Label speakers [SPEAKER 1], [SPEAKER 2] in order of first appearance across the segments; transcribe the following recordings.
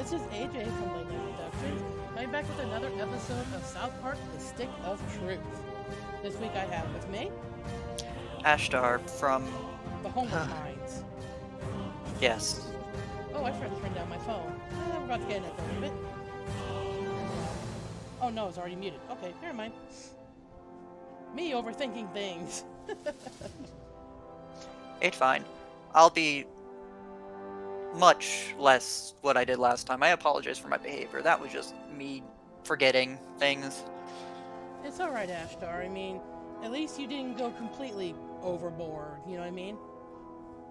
[SPEAKER 1] This is AJ from Late Night Productions, coming back with another episode of South Park: The Stick of Truth. This week I have with me
[SPEAKER 2] Ashtar from...
[SPEAKER 1] the Homework Minds.
[SPEAKER 2] Yes.
[SPEAKER 1] Oh, I forgot to turn down my phone. We're about to get in it for a little bit. Oh no, it's already muted. Okay, never mind. Me overthinking things.
[SPEAKER 2] It's fine. I'll be much less what I did last time. I apologize for my behavior. That was just me forgetting things.
[SPEAKER 1] It's alright, Ashtar. I mean, at least you didn't go completely overboard, you know what I mean?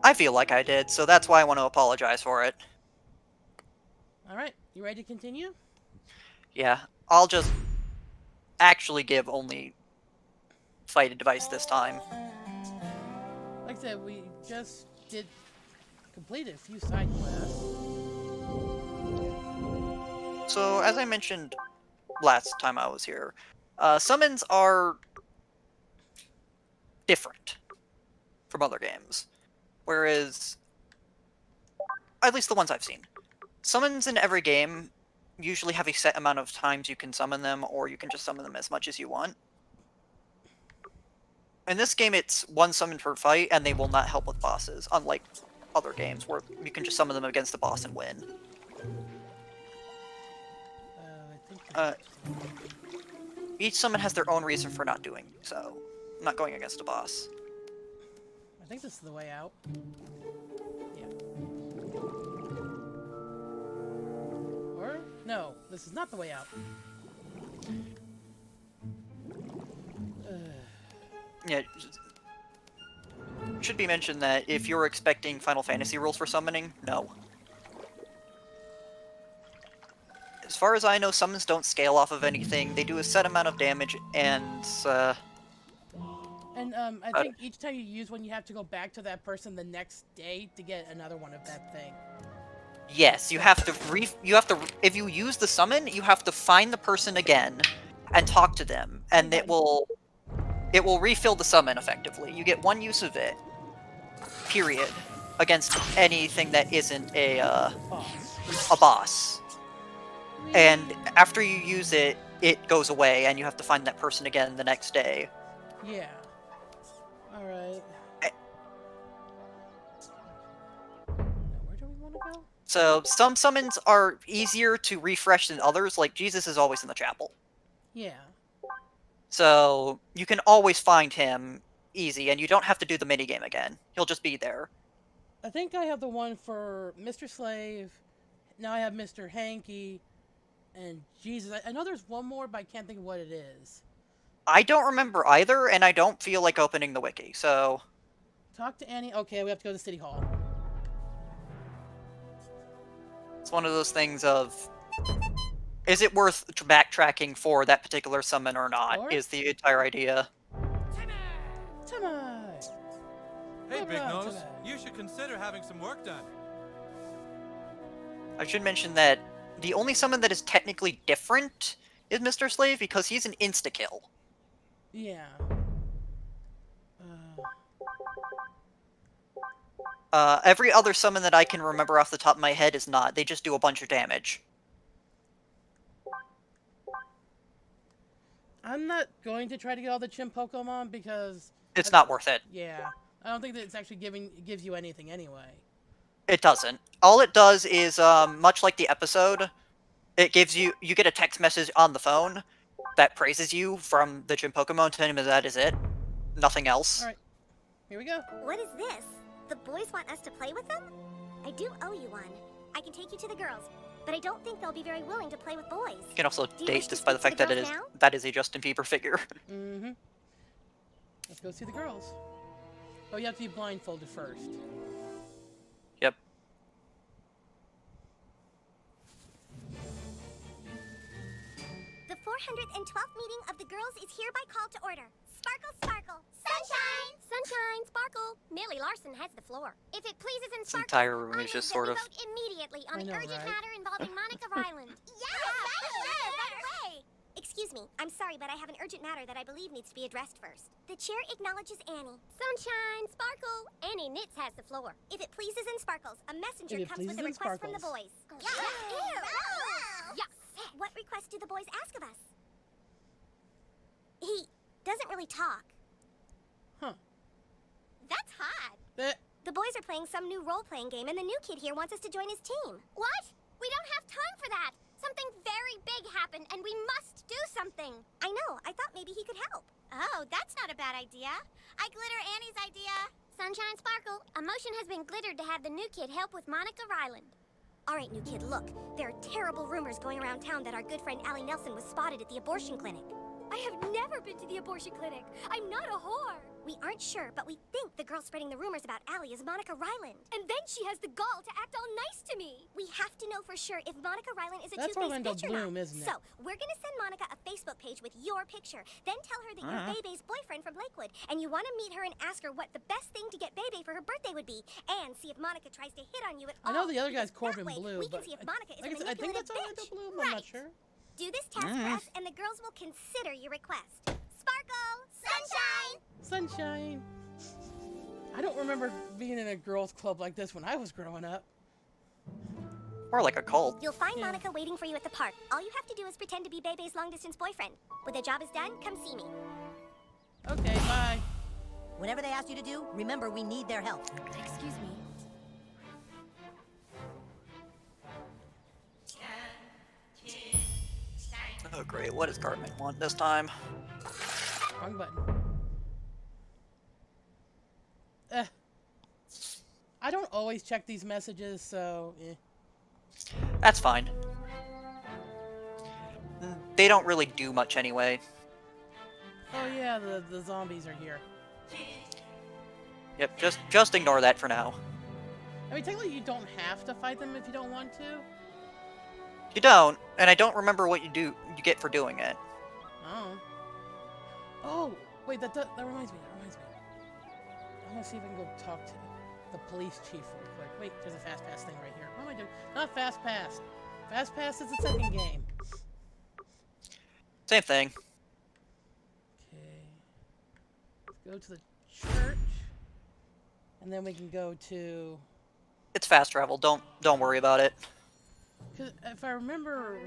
[SPEAKER 2] I feel like I did, so that's why I want to apologize for it.
[SPEAKER 1] Alright, you ready to continue?
[SPEAKER 2] Yeah, I'll just actually give only fight advice this time.
[SPEAKER 1] Like I said, we just completed a few side quests.
[SPEAKER 2] So, as I mentioned last time I was here, summons are different from other games. Whereas, at least the ones I've seen, summons in every game usually have a set amount of times you can summon them, or you can just summon them as much as you want. In this game, it's one summon per fight, and they will not help with bosses, unlike other games where you can just summon them against the boss and win.
[SPEAKER 1] I think
[SPEAKER 2] Each summon has their own reason for not doing so, not going against a boss.
[SPEAKER 1] I think this is the way out. Yeah. Or no, this is not the way out.
[SPEAKER 2] Yeah, should be mentioned that if you're expecting Final Fantasy rules for summoning, no. As far as I know, summons don't scale off of anything. They do a set amount of damage, and
[SPEAKER 1] I think each time you use one, you have to go back to that person the next day to get another one of that thing.
[SPEAKER 2] yes, you have to if you use the summon, you have to find the person again and talk to them, and it will refill the summon effectively. You get one use of it, period, against anything that isn't a boss. And after you use it, it goes away, and you have to find that person again the next day.
[SPEAKER 1] Yeah. Alright. Where do we want to go?
[SPEAKER 2] So, some summons are easier to refresh than others, like Jesus is always in the chapel.
[SPEAKER 1] Yeah.
[SPEAKER 2] So, you can always find him easy, and you don't have to do the minigame again. He'll just be there.
[SPEAKER 1] I think I have the one for Mr. Slave. Now I have Mr. Hanky. And Jesus, I know there's one more, but I can't think of what it is.
[SPEAKER 2] I don't remember either, and I don't feel like opening the wiki, so...
[SPEAKER 1] Talk to Annie. Okay, we have to go to City Hall.
[SPEAKER 2] It's one of those things of... Is it worth backtracking for that particular summon or not, is the entire idea.
[SPEAKER 1] Tonight!
[SPEAKER 3] Hey, Big Nose, you should consider having some work done.
[SPEAKER 2] I should mention that the only summon that is technically different is Mr. Slave, because he's an insta-kill.
[SPEAKER 1] Yeah.
[SPEAKER 2] Every other summon that I can remember off the top of my head is not. They just do a bunch of damage.
[SPEAKER 1] I'm not going to try to get all the chimp Pokemon because...
[SPEAKER 2] It's not worth it.
[SPEAKER 1] Yeah. I don't think that it's actually gives you anything anyway.
[SPEAKER 2] It doesn't. All it does is, much like the episode, it gives you get a text message on the phone that praises you from the gym Pokemon, telling him that is it. Nothing else.
[SPEAKER 1] Alright. Here we go.
[SPEAKER 4] What is this? The boys want us to play with them? I do owe you one. I can take you to the girls, but I don't think they'll be very willing to play with boys.
[SPEAKER 2] You can also
[SPEAKER 4] you
[SPEAKER 2] date
[SPEAKER 4] wish to
[SPEAKER 2] this by the
[SPEAKER 4] speak
[SPEAKER 2] fact
[SPEAKER 4] to
[SPEAKER 2] that
[SPEAKER 4] the girls
[SPEAKER 2] that is a Justin Bieber figure.
[SPEAKER 1] Mm-hmm. Let's go see the girls. Oh, you have to be blindfolded first.
[SPEAKER 2] Yep.
[SPEAKER 4] The 412th meeting of the girls is hereby called to order. Sparkle, sparkle. Sunshine! Sunshine, sparkle. Millie Larson has the floor. If it pleases and
[SPEAKER 2] This
[SPEAKER 4] sparkles,
[SPEAKER 2] entire room
[SPEAKER 4] I
[SPEAKER 2] is just
[SPEAKER 4] move
[SPEAKER 2] sort
[SPEAKER 4] that
[SPEAKER 2] of...
[SPEAKER 4] we vote immediately on
[SPEAKER 1] I
[SPEAKER 4] the
[SPEAKER 1] know,
[SPEAKER 4] urgent
[SPEAKER 1] right?
[SPEAKER 4] matter involving Monica Ryland. Yes, right away. Excuse me, I'm sorry, but I have an urgent matter that I believe needs to be addressed first. The chair acknowledges Annie. Sunshine, sparkle. Annie Nitz has the floor. If it pleases and sparkles, a messenger
[SPEAKER 1] If it
[SPEAKER 4] comes with a
[SPEAKER 1] pleases and
[SPEAKER 4] request from the
[SPEAKER 1] sparkles.
[SPEAKER 4] boys. Yeah. Ew. do the boys ask of us? He doesn't really talk.
[SPEAKER 1] Huh.
[SPEAKER 4] That's hot.
[SPEAKER 1] That,
[SPEAKER 4] The boys are playing some new role-playing game, and the new kid here wants us to join his team. What? We don't have time for that. Something very big happened, and we must do something. I know. I thought maybe he could help. Oh, that's not a bad idea. I glitter Annie's idea. Sunshine Sparkle, a motion has been glittered to have the new kid help with Monica Ryland. All right, new kid, look. There are terrible rumors going around town that our good friend Allie Nelson was spotted at the abortion clinic. I have never been to the abortion clinic. I'm not a whore. We aren't sure, but we think the girl spreading the rumors about Allie is Monica Ryland. And then she has the gall to act all nice to me. We have to know for sure if Monica Ryland is a
[SPEAKER 1] That's
[SPEAKER 4] two-faced
[SPEAKER 1] Orlando
[SPEAKER 4] bitch or
[SPEAKER 1] Bloom,
[SPEAKER 4] not.
[SPEAKER 1] isn't it?
[SPEAKER 4] So, we're gonna send Monica a Facebook page with your picture. Then tell her that you're Bebe's boyfriend from Lakewood, and you want to meet her and ask her what the best thing to get Bebe for her birthday would be, and see if Monica tries to hit on you at all.
[SPEAKER 1] I know the other guy's
[SPEAKER 4] because that
[SPEAKER 1] Corbin
[SPEAKER 4] way,
[SPEAKER 1] Blue,
[SPEAKER 4] we can
[SPEAKER 1] but
[SPEAKER 4] see if Monica is a
[SPEAKER 1] I think
[SPEAKER 4] manipulative
[SPEAKER 1] that's Orlando
[SPEAKER 4] bitch.
[SPEAKER 1] Bloom.
[SPEAKER 4] Right.
[SPEAKER 1] I'm not sure.
[SPEAKER 4] Do this task for us, and the girls will consider your request. Sparkle! Sunshine!
[SPEAKER 1] Sunshine. I don't remember being in a girls' club like this when I was growing up.
[SPEAKER 2] Or like a cult.
[SPEAKER 4] You'll find
[SPEAKER 1] Yeah.
[SPEAKER 4] Monica waiting for you at the park. All you have to do is pretend to be Bebe's long-distance boyfriend. When the job is done, come see me.
[SPEAKER 1] Okay, bye.
[SPEAKER 5] Whatever they ask you to do, remember we need their help.
[SPEAKER 4] Excuse me.
[SPEAKER 2] Oh great, what does Cartman want this time?
[SPEAKER 1] Wrong button. I don't always check these messages, so
[SPEAKER 2] That's fine. They don't really do much anyway.
[SPEAKER 1] Oh yeah, the zombies are here.
[SPEAKER 2] Yep, just ignore that for now.
[SPEAKER 1] I mean, technically you don't have to fight them if you don't want to.
[SPEAKER 2] You don't, and I don't remember what you get for doing it.
[SPEAKER 1] Oh. Oh, wait, that reminds me, I want to see if I can go talk to the police chief real quick. Wait, there's a fast pass thing right here. What am I doing? Not fast pass. Fast pass is the second game.
[SPEAKER 2] Same thing.
[SPEAKER 1] Okay. Let's go to the church. And then we can go to...
[SPEAKER 2] It's fast travel. Don't worry about it.
[SPEAKER 1] Cause if I remember,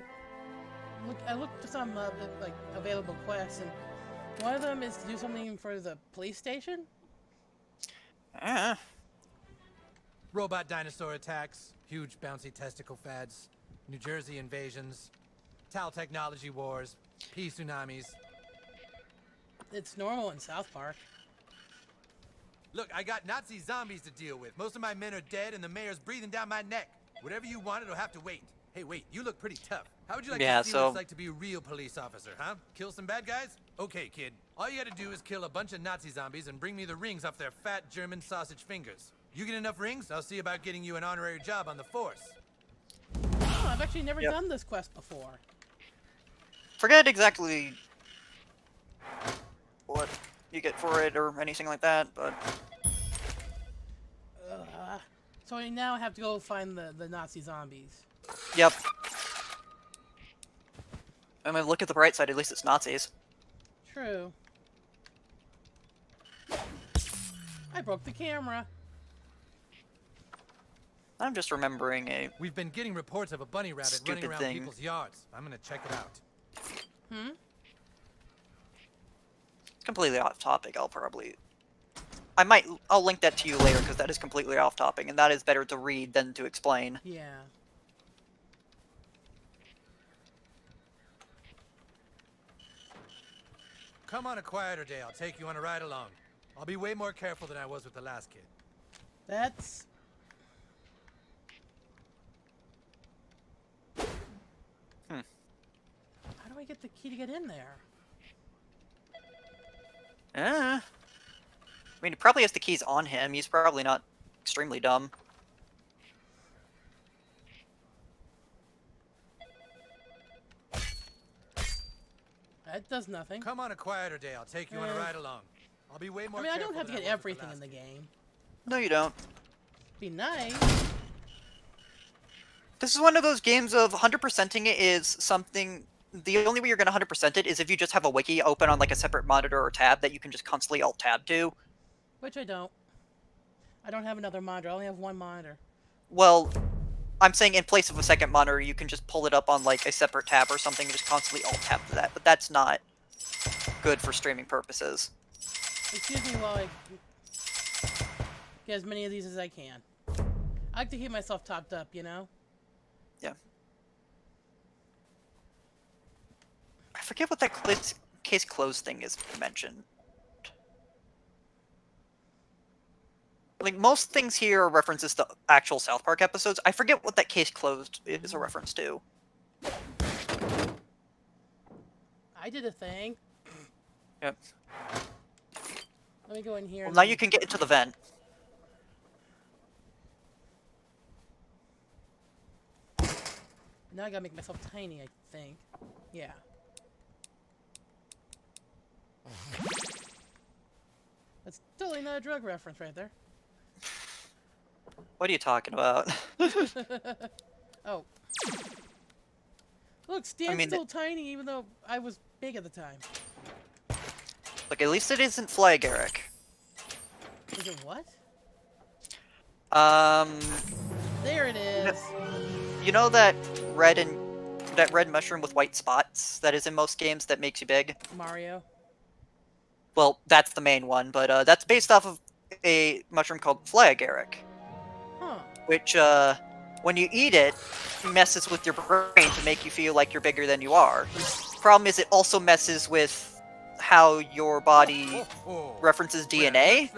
[SPEAKER 1] I looked at some like available quests, and one of them is to do something for the police station.
[SPEAKER 3] Robot dinosaur attacks, huge bouncy testicle fads, New Jersey invasions, Tal technology wars, pea tsunamis.
[SPEAKER 1] It's normal in South Park.
[SPEAKER 3] Look, I got Nazi zombies to deal with. Most of my men are dead and the mayor's breathing down my neck. Whatever you want, it'll have to wait. Hey, wait, you look pretty tough. How would you like to see what it's like to be a real police officer, huh? Kill some bad guys? Okay, kid. All you gotta do is kill a bunch of Nazi zombies and bring me the rings off their fat German sausage fingers. You get enough rings, I'll see about getting you an honorary job on the force.
[SPEAKER 1] Oh, I've actually never done this quest before.
[SPEAKER 2] Forget exactly what you get for it or anything like that, but...
[SPEAKER 1] So I now have to go find the Nazi zombies.
[SPEAKER 2] Yep. I mean, look at the bright side, at least it's Nazis.
[SPEAKER 1] True. I broke the camera.
[SPEAKER 2] I'm just remembering a
[SPEAKER 3] We've been getting reports of a bunny rabbit running
[SPEAKER 2] stupid
[SPEAKER 3] around
[SPEAKER 2] thing.
[SPEAKER 3] people's yards. I'm gonna check it out.
[SPEAKER 2] completely off topic. I'll link that to you later because that is completely off topic, and that is better to read than to explain.
[SPEAKER 1] Yeah.
[SPEAKER 3] Come on a quieter day, I'll take you on a ride along. I'll be way more careful than I was with the last kid.
[SPEAKER 1] That's... How do I get the key to get in there?
[SPEAKER 2] I mean, he probably has the keys on him. He's probably not extremely dumb.
[SPEAKER 1] That does nothing.
[SPEAKER 3] Come on a quieter day, I'll take you on a ride along. I'll be way more
[SPEAKER 1] I mean, I
[SPEAKER 3] careful
[SPEAKER 1] don't have to
[SPEAKER 3] than
[SPEAKER 1] get
[SPEAKER 3] was with
[SPEAKER 1] everything
[SPEAKER 3] last
[SPEAKER 1] in the
[SPEAKER 3] kid.
[SPEAKER 1] game.
[SPEAKER 2] No, you don't.
[SPEAKER 1] Be nice.
[SPEAKER 2] This is one of those games of 100%ing it is something... The only way you're going to 100% it is if you just have a wiki open on like a separate monitor or tab that you can just constantly alt-tab to.
[SPEAKER 1] Which I don't. I don't have another monitor. I only have one monitor.
[SPEAKER 2] Well, I'm saying in place of a second monitor, you can just pull it up on like a separate tab or something and just constantly alt tab to that. But that's not good for streaming purposes.
[SPEAKER 1] Excuse me while I get as many of these as I can. I like to keep myself topped up, you know?
[SPEAKER 2] Yeah. I forget what that case closed thing is mentioned. Like, most things here are references to actual South Park episodes. I forget what that case closed is a reference to.
[SPEAKER 1] I did a thing.
[SPEAKER 2] Yep.
[SPEAKER 1] Let me go in here.
[SPEAKER 2] Well, now you can get into the vent.
[SPEAKER 1] Now I gotta make myself tiny, I think. Yeah. That's totally not a drug reference right there.
[SPEAKER 2] What are you talking about?
[SPEAKER 1] Oh. Look, Stan's still tiny even though I was big at the time.
[SPEAKER 2] Look, at least it isn't Flageric.
[SPEAKER 1] Is it what?
[SPEAKER 2] There
[SPEAKER 1] it is.
[SPEAKER 2] You know that red mushroom with white spots that is in most games that makes you big?
[SPEAKER 1] Mario.
[SPEAKER 2] Well, that's the main one, but that's based off of a mushroom called Flageric.
[SPEAKER 1] Huh.
[SPEAKER 2] Which, when you eat it, messes with your brain to make you feel like you're bigger than you are. Problem is, it also messes with how your body references DNA,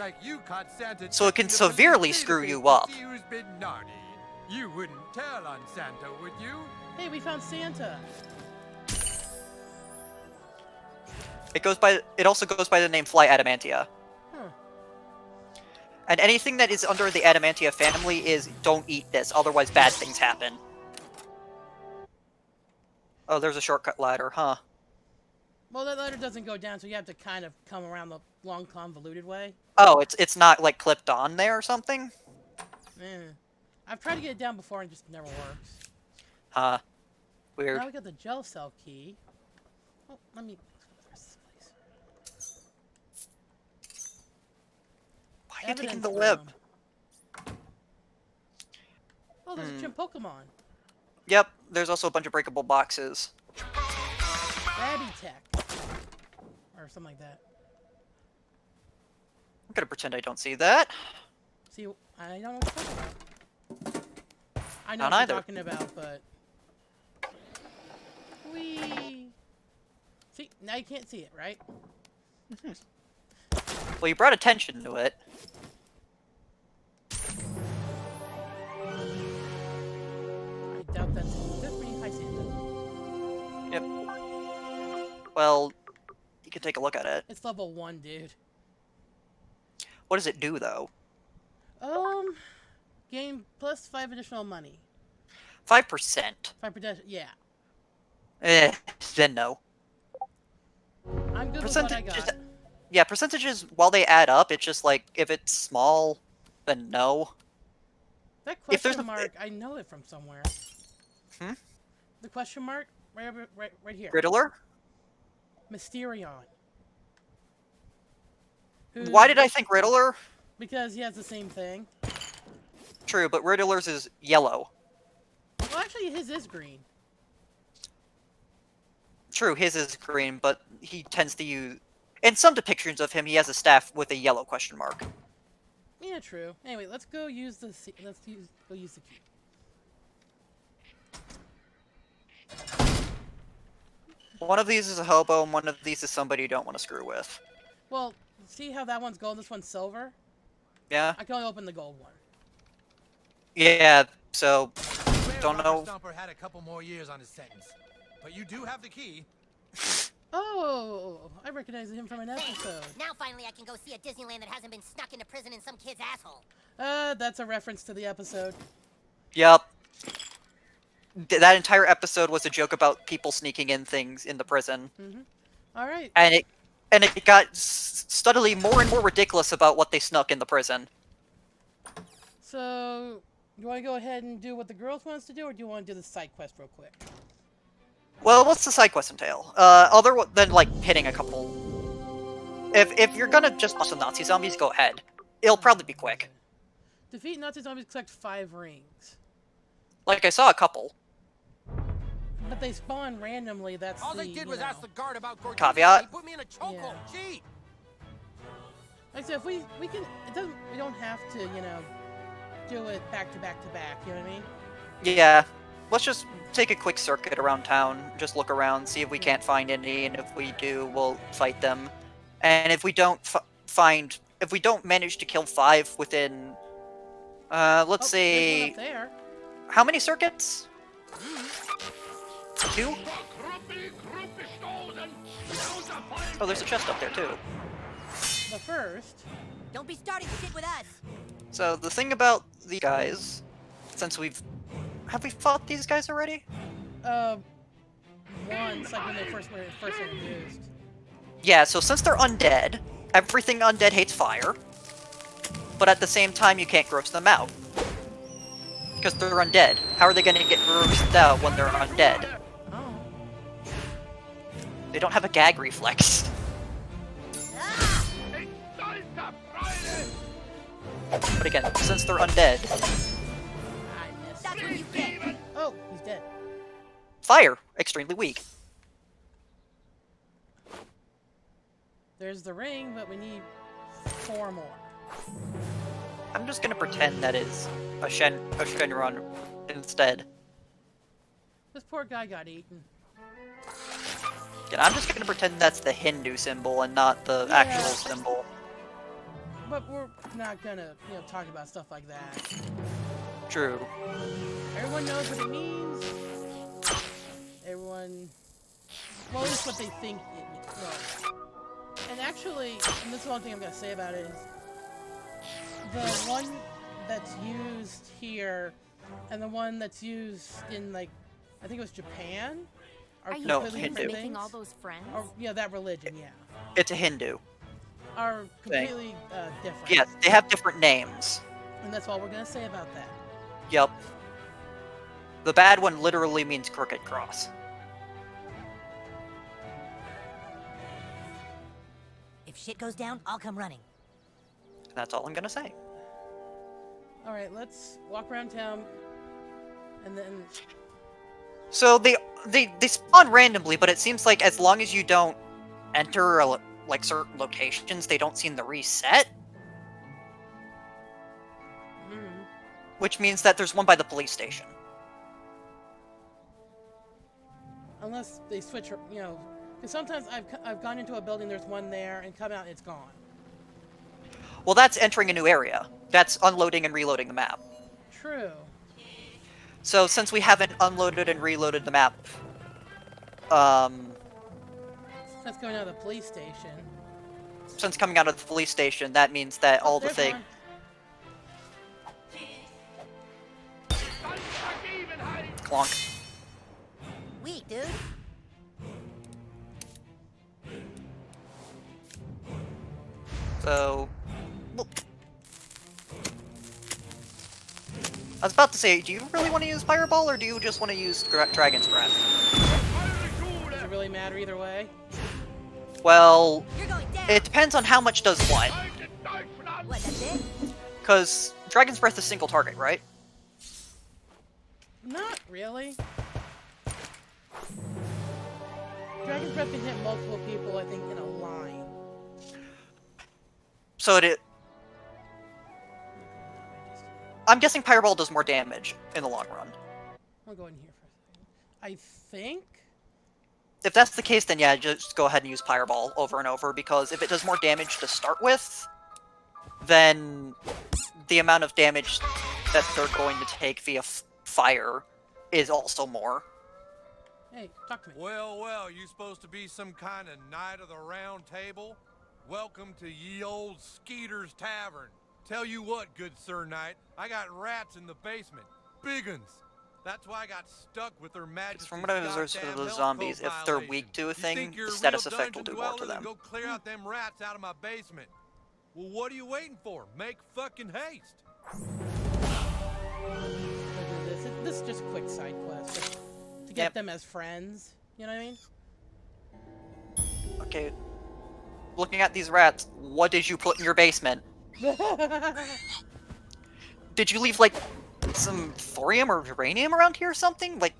[SPEAKER 2] so it can severely screw you up.
[SPEAKER 3] You wouldn't tell on Santa, would you?
[SPEAKER 1] Hey, we found Santa.
[SPEAKER 2] It also goes by the name Fly Adamantia.
[SPEAKER 1] Huh.
[SPEAKER 2] And anything that is under the Adamantia family is don't eat this, otherwise bad things happen. Oh, there's a shortcut ladder, huh?
[SPEAKER 1] Well, that ladder doesn't go down, so you have to kind of come around the long, convoluted way.
[SPEAKER 2] Oh, it's not, like, clipped on there or something?
[SPEAKER 1] I've tried to get it down before and it just never works.
[SPEAKER 2] Huh. Weird.
[SPEAKER 1] Now we got the gel cell key. Oh, let me...
[SPEAKER 2] Why are you taking the whip?
[SPEAKER 1] Oh, there's a chimp Pokemon.
[SPEAKER 2] Yep, there's also a bunch of breakable boxes.
[SPEAKER 1] Babby Tech. Or something like that.
[SPEAKER 2] I'm gonna pretend I don't see that.
[SPEAKER 1] See, I don't know what you're talking about. I know
[SPEAKER 2] Not
[SPEAKER 1] what
[SPEAKER 2] either.
[SPEAKER 1] you're talking about, but... Whee! See, now you can't see it, right?
[SPEAKER 2] Well, you brought attention to it.
[SPEAKER 1] I doubt that's pretty high Santa.
[SPEAKER 2] Yep. Well, you can take a look at it.
[SPEAKER 1] It's level 1, dude.
[SPEAKER 2] What does it do, though?
[SPEAKER 1] Gain plus 5 additional money.
[SPEAKER 2] 5%.
[SPEAKER 1] 5%, yeah.
[SPEAKER 2] Then no.
[SPEAKER 1] I'm good with what I got.
[SPEAKER 2] Yeah, percentages, while they add up, it's just like, if it's small, then no.
[SPEAKER 1] That question mark, I know it from somewhere. The question mark? Right here.
[SPEAKER 2] Riddler?
[SPEAKER 1] Mysterion.
[SPEAKER 2] Why did I think Riddler?
[SPEAKER 1] Because he has the same thing.
[SPEAKER 2] True, but Riddler's is yellow.
[SPEAKER 1] Well, actually, his is green.
[SPEAKER 2] True, his is green, but he tends to use... In some depictions of him, he has a staff with a yellow question mark.
[SPEAKER 1] Yeah, true. Anyway, let's go use the go use the key.
[SPEAKER 2] One of these is a hobo, and one of these is somebody you don't want to screw with.
[SPEAKER 1] Well, see how that one's gold, this one's silver?
[SPEAKER 2] Yeah?
[SPEAKER 1] I can only open the gold one.
[SPEAKER 2] Yeah, so... Don't know...
[SPEAKER 3] Stomper had a couple more years on his sentence. But you do have the key.
[SPEAKER 1] Oh, I recognize him from an episode.
[SPEAKER 5] Now finally I can go see a Disneyland that hasn't been stuck into prison in some kid's asshole.
[SPEAKER 1] That's a reference to the episode.
[SPEAKER 2] Yep. That entire episode was a joke about people sneaking in things in the prison.
[SPEAKER 1] Alright.
[SPEAKER 2] And it got steadily more and more ridiculous about what they snuck in the prison.
[SPEAKER 1] So, you want to go ahead and do what the girls wants to do, or do you want to do the side quest real quick?
[SPEAKER 2] Well, what's the side quest entail? Other than, like, hitting a couple... If you're gonna just bust some Nazi zombies, go ahead. It'll probably be quick.
[SPEAKER 1] Defeat Nazi zombies, collect 5 rings.
[SPEAKER 2] Like, I saw a couple.
[SPEAKER 1] But they spawn randomly, that's
[SPEAKER 3] All
[SPEAKER 1] the,
[SPEAKER 3] they did was ask the guard about Gorgonzola.
[SPEAKER 2] Caveat.
[SPEAKER 3] He put me in a chokehold.
[SPEAKER 1] Yeah.
[SPEAKER 3] Gee.
[SPEAKER 1] Like I said, if we can, it doesn't, we don't have to, you know, do it back to back to back, you know what I mean?
[SPEAKER 2] Yeah. Let's just take a quick circuit around town, just look around, see if we can't find any, and if we do, we'll fight them. And if we don't if we don't manage to kill 5 within, let's say...
[SPEAKER 1] There's one up there.
[SPEAKER 2] How many circuits? 2? Oh, there's a chest up there, too.
[SPEAKER 1] But first...
[SPEAKER 5] Don't be starting shit with us.
[SPEAKER 2] So, the thing about these guys, since we've... Have we fought these guys already?
[SPEAKER 1] Once, like when they first were introduced.
[SPEAKER 2] Yeah, so since they're undead, everything undead hates fire. But at the same time, you can't gross them out. Because they're undead. How are they gonna get grossed out when they're undead?
[SPEAKER 1] Oh.
[SPEAKER 2] They don't have a gag reflex. But again, since they're undead,
[SPEAKER 1] I missed.
[SPEAKER 5] That's what you get.
[SPEAKER 1] Oh, he's dead.
[SPEAKER 2] fire, extremely weak.
[SPEAKER 1] There's the ring, but we need 4 more.
[SPEAKER 2] I'm just gonna pretend that is a Shenron instead.
[SPEAKER 1] This poor guy got eaten.
[SPEAKER 2] And I'm just gonna pretend that's the Hindu symbol and not the actual symbol.
[SPEAKER 1] But we're not gonna, you know, talk about stuff like that.
[SPEAKER 2] True.
[SPEAKER 1] Everyone knows what it means. Everyone... Well, at least what they think it means. Well, and actually, and this is one thing I'm gonna say about it, is the one that's used here and the one that's used in, like, I think it was Japan,
[SPEAKER 6] Are you
[SPEAKER 2] No,
[SPEAKER 6] really
[SPEAKER 2] Hindu.
[SPEAKER 6] making all those friends?
[SPEAKER 1] Or, yeah, that religion, yeah.
[SPEAKER 2] It's a Hindu.
[SPEAKER 1] Are completely different.
[SPEAKER 2] Yes, they have different names.
[SPEAKER 1] And that's all we're gonna say about that.
[SPEAKER 2] Yep. The bad one literally means crooked cross.
[SPEAKER 5] If shit goes down, I'll come running.
[SPEAKER 2] That's all I'm gonna say.
[SPEAKER 1] Alright, let's walk around town and then...
[SPEAKER 2] So they spawn randomly, but it seems like as long as you don't enter like certain locations, they don't seem to reset. Which means that there's one by the police station.
[SPEAKER 1] Unless they switch, you know, because sometimes I've gone into a building, there's one there, and come out, and it's gone.
[SPEAKER 2] Well, that's entering a new area. That's unloading and reloading the map.
[SPEAKER 1] True.
[SPEAKER 2] So since we haven't unloaded and reloaded the map,
[SPEAKER 1] That's going out of the police station.
[SPEAKER 2] since coming out of the police station, that means that all the
[SPEAKER 1] There's
[SPEAKER 2] things.
[SPEAKER 1] one.
[SPEAKER 2] Clonk.
[SPEAKER 5] Weak, dude.
[SPEAKER 2] So, well, I was about to say, do you really want to use Fireball, or do you just want to use Dragon's Breath?
[SPEAKER 1] Does it really matter either way?
[SPEAKER 2] Well,
[SPEAKER 5] You're going down.
[SPEAKER 2] it depends on how much does what.
[SPEAKER 5] What, that's it?
[SPEAKER 2] Because Dragon's Breath is single target, right?
[SPEAKER 1] Not really. Dragon's Breath can hit multiple people, I think, in a line.
[SPEAKER 2] So I'm guessing Fireball does more damage in the long run.
[SPEAKER 1] I'll go in here for a second. I think...
[SPEAKER 2] If that's the case, then yeah, just go ahead and use Fireball over and over, because if it does more damage to start with, then the amount of damage that they're going to take via fire is also more.
[SPEAKER 1] Hey, talk to me.
[SPEAKER 3] Well, well, you supposed to be some kind of knight of the round table? Welcome to ye old Skeeter's Tavern. Tell you what, good Sir Knight, I got rats in the basement. Big uns. That's why I got stuck with Her Majesty's
[SPEAKER 2] From what I observed
[SPEAKER 3] goddamn
[SPEAKER 2] of the
[SPEAKER 3] health
[SPEAKER 2] zombies,
[SPEAKER 3] code
[SPEAKER 2] if they're
[SPEAKER 3] violation.
[SPEAKER 2] weak to a
[SPEAKER 3] You
[SPEAKER 2] thing,
[SPEAKER 3] think you're
[SPEAKER 2] the
[SPEAKER 3] a
[SPEAKER 2] status
[SPEAKER 3] real
[SPEAKER 2] effect will
[SPEAKER 3] dungeon
[SPEAKER 2] do more to
[SPEAKER 3] dweller, then
[SPEAKER 2] them.
[SPEAKER 3] Go clear out them rats out of my basement. Well, what are you waiting for? Make fucking haste.
[SPEAKER 1] This is just a quick side quest. Just to get them as friends. You know what I mean?
[SPEAKER 2] Okay. Looking at these rats, what did you put in your basement? Did you leave, like, some thorium or uranium around here or something? Like,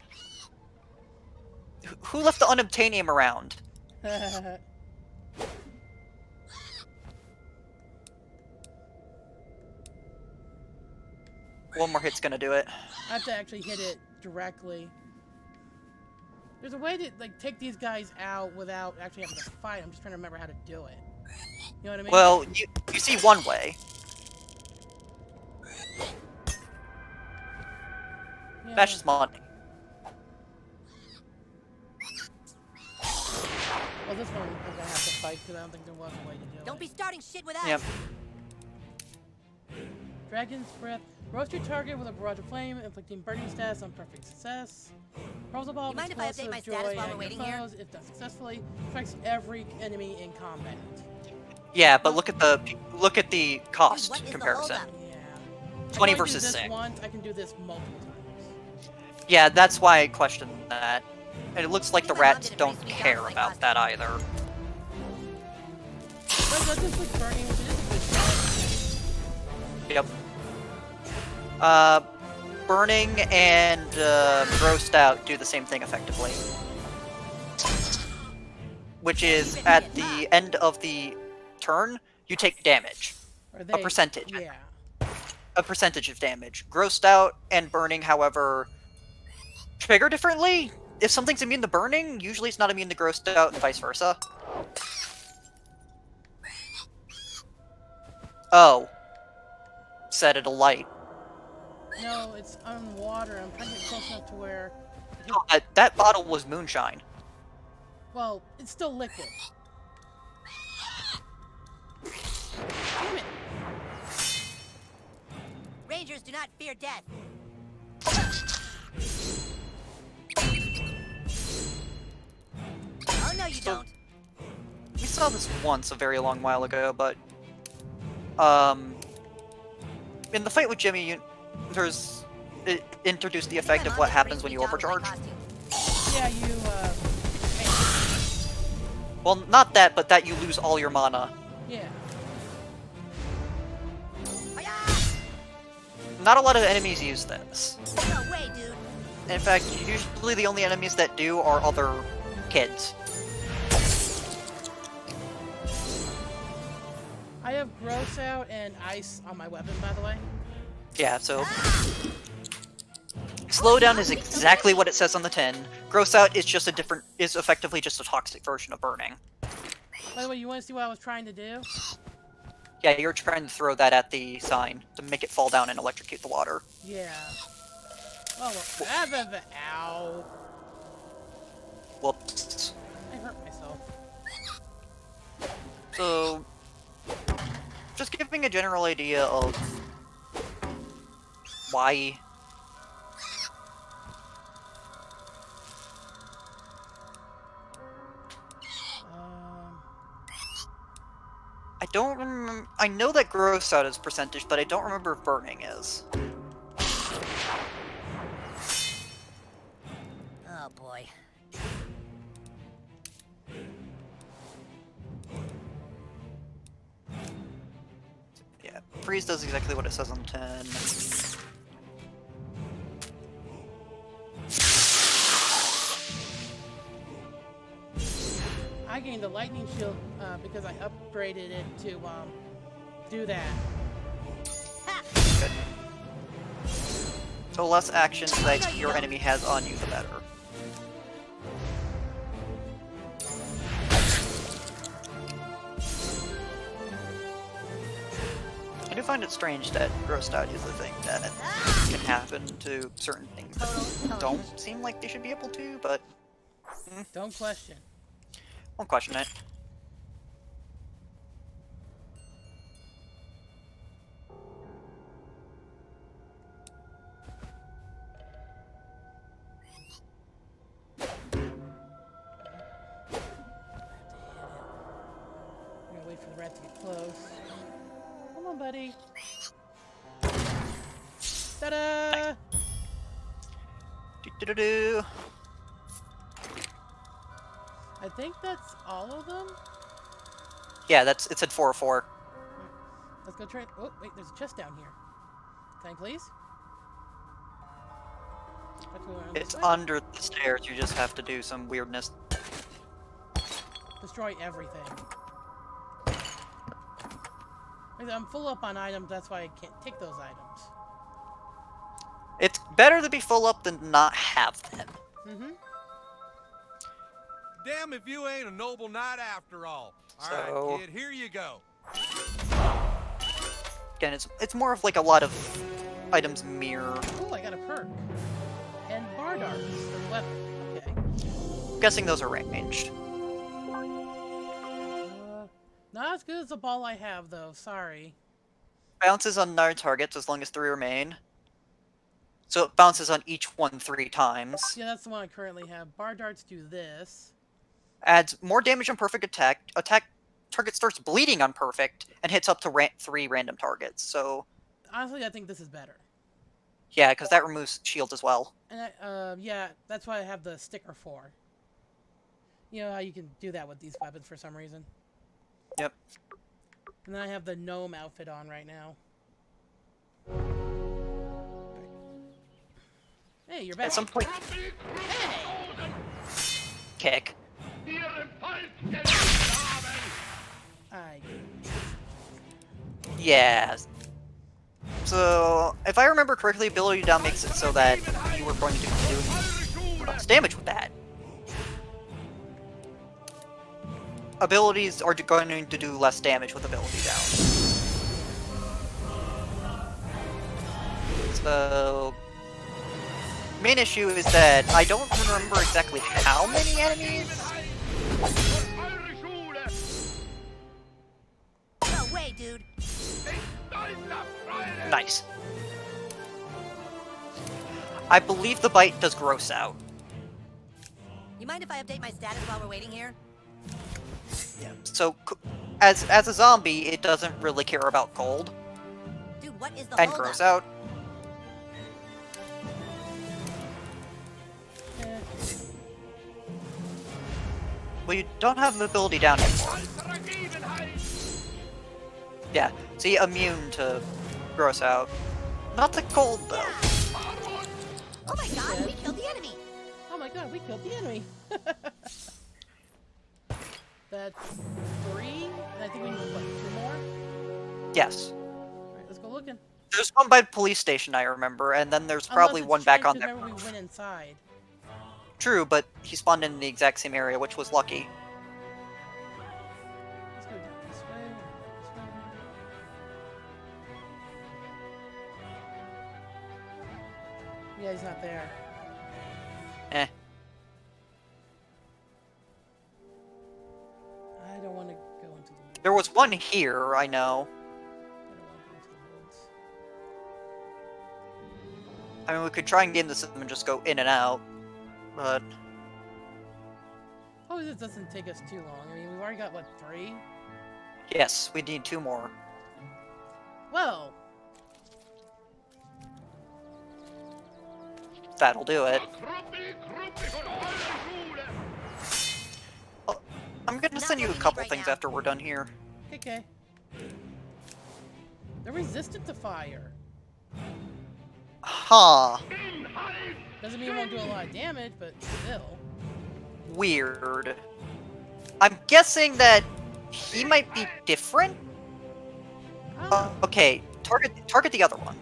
[SPEAKER 2] who left the unobtainium around? One more hit's gonna do it.
[SPEAKER 1] I have to actually hit it directly. There's a way to like take these guys out without actually having to fight. I'm just trying to remember how to do it. You know what I mean?
[SPEAKER 2] Well, you see one way.
[SPEAKER 1] Yeah.
[SPEAKER 2] That's just money.
[SPEAKER 1] Well, this one I'm gonna have to fight because I don't think there was a way to do it.
[SPEAKER 5] Don't be starting shit with us.
[SPEAKER 2] Yep.
[SPEAKER 1] Dragon's Breath. Roast your target with a barrage of flame, inflicting burning status on perfect success. Rolls a ball of
[SPEAKER 5] You mind if I update my
[SPEAKER 1] explosive
[SPEAKER 5] status
[SPEAKER 1] joy
[SPEAKER 5] while
[SPEAKER 1] at
[SPEAKER 5] we're waiting
[SPEAKER 1] your
[SPEAKER 5] here?
[SPEAKER 1] foes. If done successfully, strikes every enemy in combat.
[SPEAKER 2] Yeah, but look at the cost
[SPEAKER 5] Dude, what is the
[SPEAKER 2] comparison.
[SPEAKER 5] holdup?
[SPEAKER 1] Yeah.
[SPEAKER 2] 20
[SPEAKER 1] I can only
[SPEAKER 2] versus
[SPEAKER 1] do this
[SPEAKER 2] 6.
[SPEAKER 1] Once, I can do this multiple times.
[SPEAKER 2] Yeah, that's why I questioned that. And it looks like
[SPEAKER 5] I
[SPEAKER 2] the
[SPEAKER 5] think my mom
[SPEAKER 2] rats
[SPEAKER 5] did a
[SPEAKER 2] don't
[SPEAKER 5] pretty sweet
[SPEAKER 2] care
[SPEAKER 5] job with
[SPEAKER 2] about
[SPEAKER 5] my
[SPEAKER 2] that either.
[SPEAKER 1] But it does inflict burning, which is a good shot.
[SPEAKER 2] Yep. Burning and grossed out do the same thing effectively. Which is, at the end of the turn, you take damage.
[SPEAKER 1] Or
[SPEAKER 2] A percentage.
[SPEAKER 1] Yeah.
[SPEAKER 2] A percentage of damage. Grossed out and burning, however, trigger differently. If something's immune to burning, usually it's not immune to grossed out and vice versa. Oh. Set it alight.
[SPEAKER 1] No, it's on water. I'm trying to get close enough to where...
[SPEAKER 2] No, that bottle was moonshine.
[SPEAKER 1] Well, it's still liquid. Damn it!
[SPEAKER 5] Rangers do not fear death. Oh no, you don't.
[SPEAKER 2] We saw this once a very long while ago, but in the fight with Jimmy, it introduced the effect of what happens when you overcharge.
[SPEAKER 1] Yeah, you,
[SPEAKER 2] Well, not that, but that you lose all your mana.
[SPEAKER 1] yeah.
[SPEAKER 2] Not a lot of enemies use this.
[SPEAKER 5] No way, dude.
[SPEAKER 2] In fact, usually the only enemies that do are other kids.
[SPEAKER 1] I have gross out and ice on my weapon, by the way.
[SPEAKER 2] Yeah, so slowdown is exactly what it says on the tin. Gross out is just is effectively just a toxic version of burning.
[SPEAKER 1] By the way, you want to see what I was trying to do?
[SPEAKER 2] Yeah, you're trying to throw that at the sign to make it fall down and electrocute the water.
[SPEAKER 1] Yeah. Oh, well, ow.
[SPEAKER 2] Whoops.
[SPEAKER 1] I hurt myself.
[SPEAKER 2] So, just giving a general idea of why. I don't remember. I know that gross out is percentage, but I don't remember if burning is.
[SPEAKER 5] Oh boy.
[SPEAKER 2] Yeah, freeze does exactly what it says on 10.
[SPEAKER 1] I gained a lightning shield because I upgraded it to do that.
[SPEAKER 2] Good. So less actions that your enemy has on you, the better. I do find it strange that grossed out is a thing that can happen to certain things that don't seem like they should be able to, but
[SPEAKER 1] Don't question.
[SPEAKER 2] won't question it.
[SPEAKER 1] I'm gonna wait for the rat to get close. Come on, buddy. Ta-da!
[SPEAKER 2] Do-do-do-do.
[SPEAKER 1] I think that's all of them.
[SPEAKER 2] Yeah, it said 4 or 4.
[SPEAKER 1] Let's go try. Oh, wait, there's a chest down here. Can I please?
[SPEAKER 2] It's under the stairs. You just have to do some weirdness.
[SPEAKER 1] Destroy everything. I'm full up on items, that's why I can't take those items.
[SPEAKER 2] It's better to be full up than not have them.
[SPEAKER 1] Mm-hmm.
[SPEAKER 3] Damn if you ain't a noble knight after all.
[SPEAKER 2] So,
[SPEAKER 3] Alright, kid, here you go.
[SPEAKER 2] Again, it's more of like a lot of items mirror.
[SPEAKER 1] Oh, I got a perk. And bar darts. Or weapon. Okay.
[SPEAKER 2] I'm guessing those are ranged.
[SPEAKER 1] Not as good as the ball I have, though. Sorry.
[SPEAKER 2] Bounces on 9 targets as long as 3 remain. So it bounces on each one 3 times.
[SPEAKER 1] Yeah, that's the one I currently have. Bar darts do this.
[SPEAKER 2] Adds more damage on perfect attack. Attack target starts bleeding on perfect and hits up to 3 random targets. So
[SPEAKER 1] honestly, I think this is better.
[SPEAKER 2] yeah, because that removes shield as well.
[SPEAKER 1] And yeah, that's why I have the sticker for. You know how you can do that with these weapons for some reason.
[SPEAKER 2] Yep.
[SPEAKER 1] And then I have the gnome outfit on right now. Hey, you're back.
[SPEAKER 2] At some point, kick. Yeah. So, if I remember correctly, ability down makes it so that you were going to be doing less damage with that. Abilities are going to do less damage with ability down. So, main issue is that I don't remember exactly how many enemies.
[SPEAKER 5] No way, dude.
[SPEAKER 2] Nice. I believe the bite does gross out.
[SPEAKER 5] You mind if I update my status while we're waiting here?
[SPEAKER 2] Yeah. So, as a zombie, it doesn't really care about cold.
[SPEAKER 5] Dude, what is the
[SPEAKER 2] And
[SPEAKER 5] holdup?
[SPEAKER 2] gross out. Well, you don't have the ability down anymore. Yeah, see, immune to gross out. Not the cold, though.
[SPEAKER 5] Oh my god, we killed the enemy!
[SPEAKER 1] Oh my god, we killed the enemy. That's 3. And I think we need, what, 2 more?
[SPEAKER 2] Yes.
[SPEAKER 1] Alright, let's go looking.
[SPEAKER 2] There's one by the police station, I remember, and then there's probably
[SPEAKER 1] Unless
[SPEAKER 2] one
[SPEAKER 1] it's
[SPEAKER 2] back
[SPEAKER 1] changed,
[SPEAKER 2] on
[SPEAKER 1] 'cause
[SPEAKER 2] there.
[SPEAKER 1] remember we went inside.
[SPEAKER 2] True, but he spawned in the exact same area, which was lucky.
[SPEAKER 1] Let's go down this way. This way. Yeah, he's not there.
[SPEAKER 2] Eh.
[SPEAKER 1] I don't want to go into the woods.
[SPEAKER 2] There was one here, I know.
[SPEAKER 1] I don't want to go into the woods.
[SPEAKER 2] I mean, we could try and game the system and just go in and out, but...
[SPEAKER 1] Oh, this doesn't take us too long. I mean, we've already got, what, 3?
[SPEAKER 2] Yes, we need 2 more.
[SPEAKER 1] Well,
[SPEAKER 2] That'll do it. Oh, I'm gonna send you a couple things after we're done here.
[SPEAKER 1] okay. They're resistant to fire.
[SPEAKER 2] Huh.
[SPEAKER 1] Doesn't mean it won't do a lot of damage, but still.
[SPEAKER 2] Weird. I'm guessing that he might be different?
[SPEAKER 1] Oh,
[SPEAKER 2] Okay, target the other one.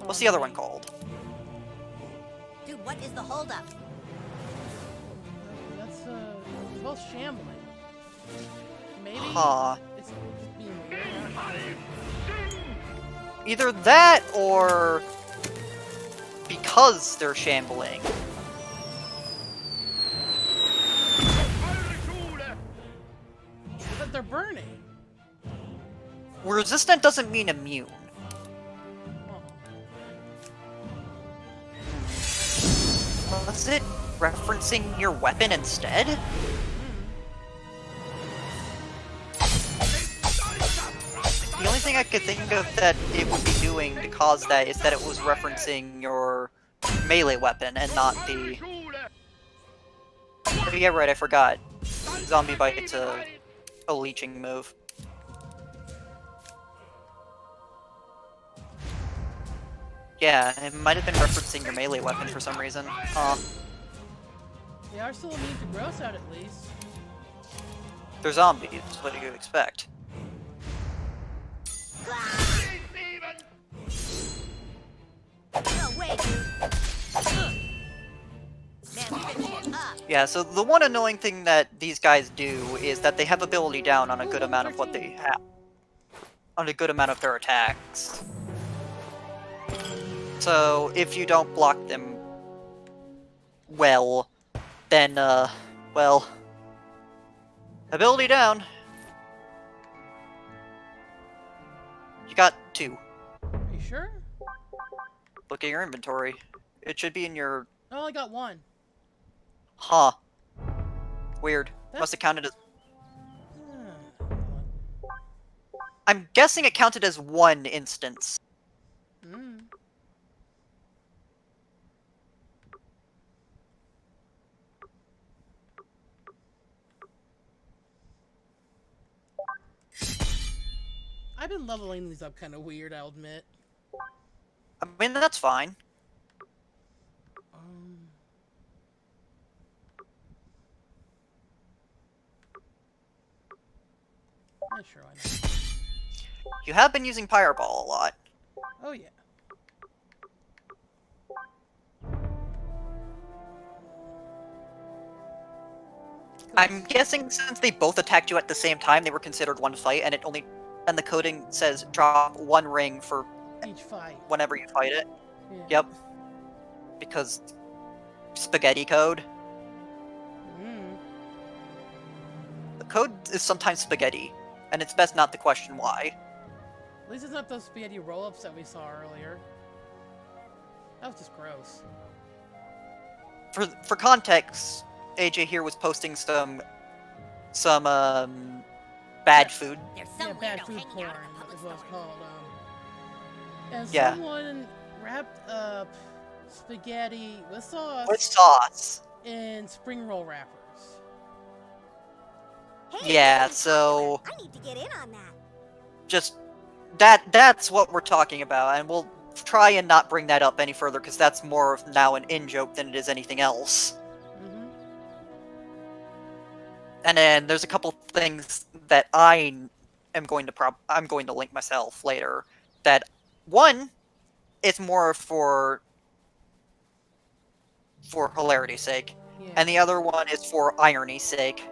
[SPEAKER 2] What's the other one called?
[SPEAKER 5] Dude, what is the holdup?
[SPEAKER 1] That's, well, shambling. Maybe
[SPEAKER 2] Huh.
[SPEAKER 1] it's just being weird.
[SPEAKER 2] Either that, or... because they're shambling.
[SPEAKER 1] But they're burning.
[SPEAKER 2] Resistant doesn't mean immune.
[SPEAKER 1] Oh.
[SPEAKER 2] Was it referencing your weapon instead? The only thing I could think of that it would be doing to cause that is that it was referencing your melee weapon and not the... Oh, yeah, right, I forgot. Zombie Bite's a leeching move. Yeah, it might have been referencing your melee weapon for some reason.
[SPEAKER 1] They are still immune to gross out at least.
[SPEAKER 2] They're zombies, what do you expect?
[SPEAKER 5] No way, dude. Man, we've been eating up.
[SPEAKER 2] Yeah, so the one annoying thing that these guys do is that they have ability down on a good amount of what they have. On a good amount of their attacks. So, if you don't block them well, then, well, ability down. You got 2.
[SPEAKER 1] Are you sure?
[SPEAKER 2] Look at your inventory. It should be in your...
[SPEAKER 1] I only got 1.
[SPEAKER 2] Huh. Weird.
[SPEAKER 1] That's...
[SPEAKER 2] Must have counted as...
[SPEAKER 1] Hold on.
[SPEAKER 2] I'm guessing it counted as 1 instance.
[SPEAKER 1] Mm. I've been leveling these up kind of weird, I'll admit.
[SPEAKER 2] I mean, that's fine.
[SPEAKER 1] Yeah, sure, why not?
[SPEAKER 2] You have been using Fireball a lot.
[SPEAKER 1] Oh, yeah.
[SPEAKER 2] I'm guessing since they both attacked you at the same time, they were considered one fight, and the coding says drop 1 ring for
[SPEAKER 1] Each fight.
[SPEAKER 2] whenever you fight it.
[SPEAKER 1] Yeah.
[SPEAKER 2] Yep. Because spaghetti code.
[SPEAKER 1] Mm.
[SPEAKER 2] The code is sometimes spaghetti, and it's best not to question why.
[SPEAKER 1] At least it's not those spaghetti roll-ups that we saw earlier. That was just gross.
[SPEAKER 2] For context, AJ here was posting some bad food.
[SPEAKER 5] There's some
[SPEAKER 1] Yeah, bad
[SPEAKER 5] weirdo
[SPEAKER 1] food
[SPEAKER 5] hanging
[SPEAKER 1] porn
[SPEAKER 5] out in the public
[SPEAKER 1] is what it's
[SPEAKER 5] store.
[SPEAKER 1] called. And
[SPEAKER 2] Yeah.
[SPEAKER 1] someone wrapped up spaghetti with sauce
[SPEAKER 2] With sauce.
[SPEAKER 1] in spring roll wrappers.
[SPEAKER 4] Hey,
[SPEAKER 2] Yeah,
[SPEAKER 4] this is
[SPEAKER 2] so
[SPEAKER 4] popular. I need to get in on that.
[SPEAKER 2] just that's what we're talking about, and we'll try and not bring that up any further because that's more of now an in-joke than it is anything else.
[SPEAKER 1] Mm-hmm.
[SPEAKER 2] And then there's a couple things that I'm going to link myself later. That one is more for hilarity's sake,
[SPEAKER 1] Yeah.
[SPEAKER 2] and the other one is for irony's sake.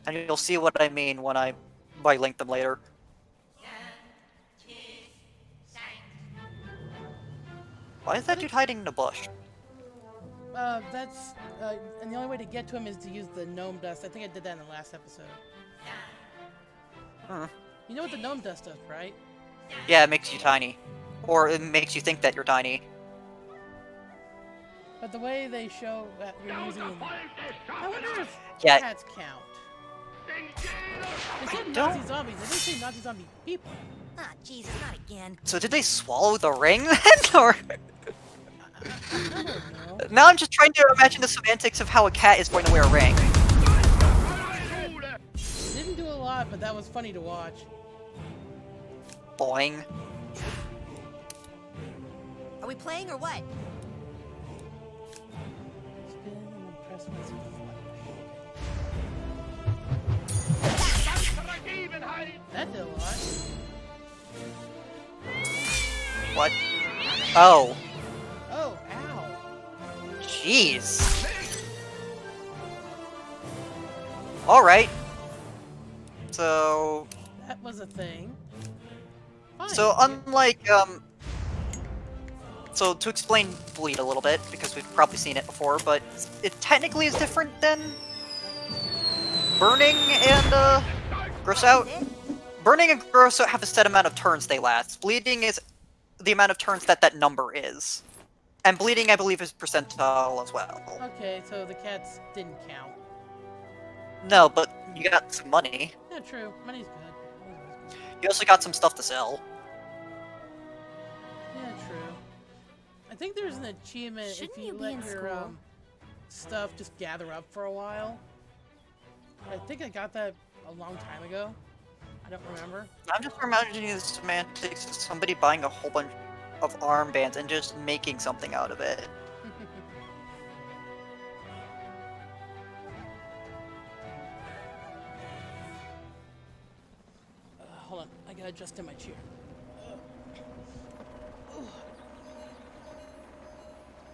[SPEAKER 2] And you'll see what I mean when I link them later. Why is that dude hiding in a bush?
[SPEAKER 1] That's and the only way to get to him is to use the gnome dust. I think I did that in the last episode. You know what the gnome dust does, right?
[SPEAKER 2] Yeah, it makes you tiny. Or it makes you think that you're tiny.
[SPEAKER 1] But the way they show that you're using them, I wonder if
[SPEAKER 2] Yeah.
[SPEAKER 1] cats count. They said Nazi zombies. They didn't say Nazi zombie people.
[SPEAKER 5] Ah, Jesus, not again.
[SPEAKER 2] So did they swallow the ring then? Or...
[SPEAKER 1] I don't know.
[SPEAKER 2] Now I'm just trying to imagine the semantics of how a cat is going to wear a ring.
[SPEAKER 1] Didn't do a lot, but that was funny to watch.
[SPEAKER 2] Boing.
[SPEAKER 5] Are we playing or what?
[SPEAKER 1] Spin and then press once you flash. That did a lot.
[SPEAKER 2] What? Oh.
[SPEAKER 1] Oh, ow.
[SPEAKER 2] Jeez. Alright. So...
[SPEAKER 1] That was a thing. Fine.
[SPEAKER 2] So unlike, so to explain bleed a little bit, because we've probably seen it before, but it technically is different than burning and, gross out. Burning and gross out have a set amount of turns they last. Bleeding is the amount of turns that number is. And bleeding, I believe, is percentile as well.
[SPEAKER 1] Okay, so the cats didn't count.
[SPEAKER 2] No, but you got some money.
[SPEAKER 1] Yeah, true. Money's good. Money's good.
[SPEAKER 2] You also got some stuff to sell.
[SPEAKER 1] Yeah, true. I think there's an achievement
[SPEAKER 5] Shouldn't
[SPEAKER 1] if you
[SPEAKER 5] you be
[SPEAKER 1] let
[SPEAKER 5] in
[SPEAKER 1] your
[SPEAKER 5] school?
[SPEAKER 1] stuff just gather up for a while. I think I got that a long time ago. I don't remember.
[SPEAKER 2] I'm just imagining the semantics of somebody buying a whole bunch of armbands and just making something out of it.
[SPEAKER 1] Hold on, I gotta adjust in my chair.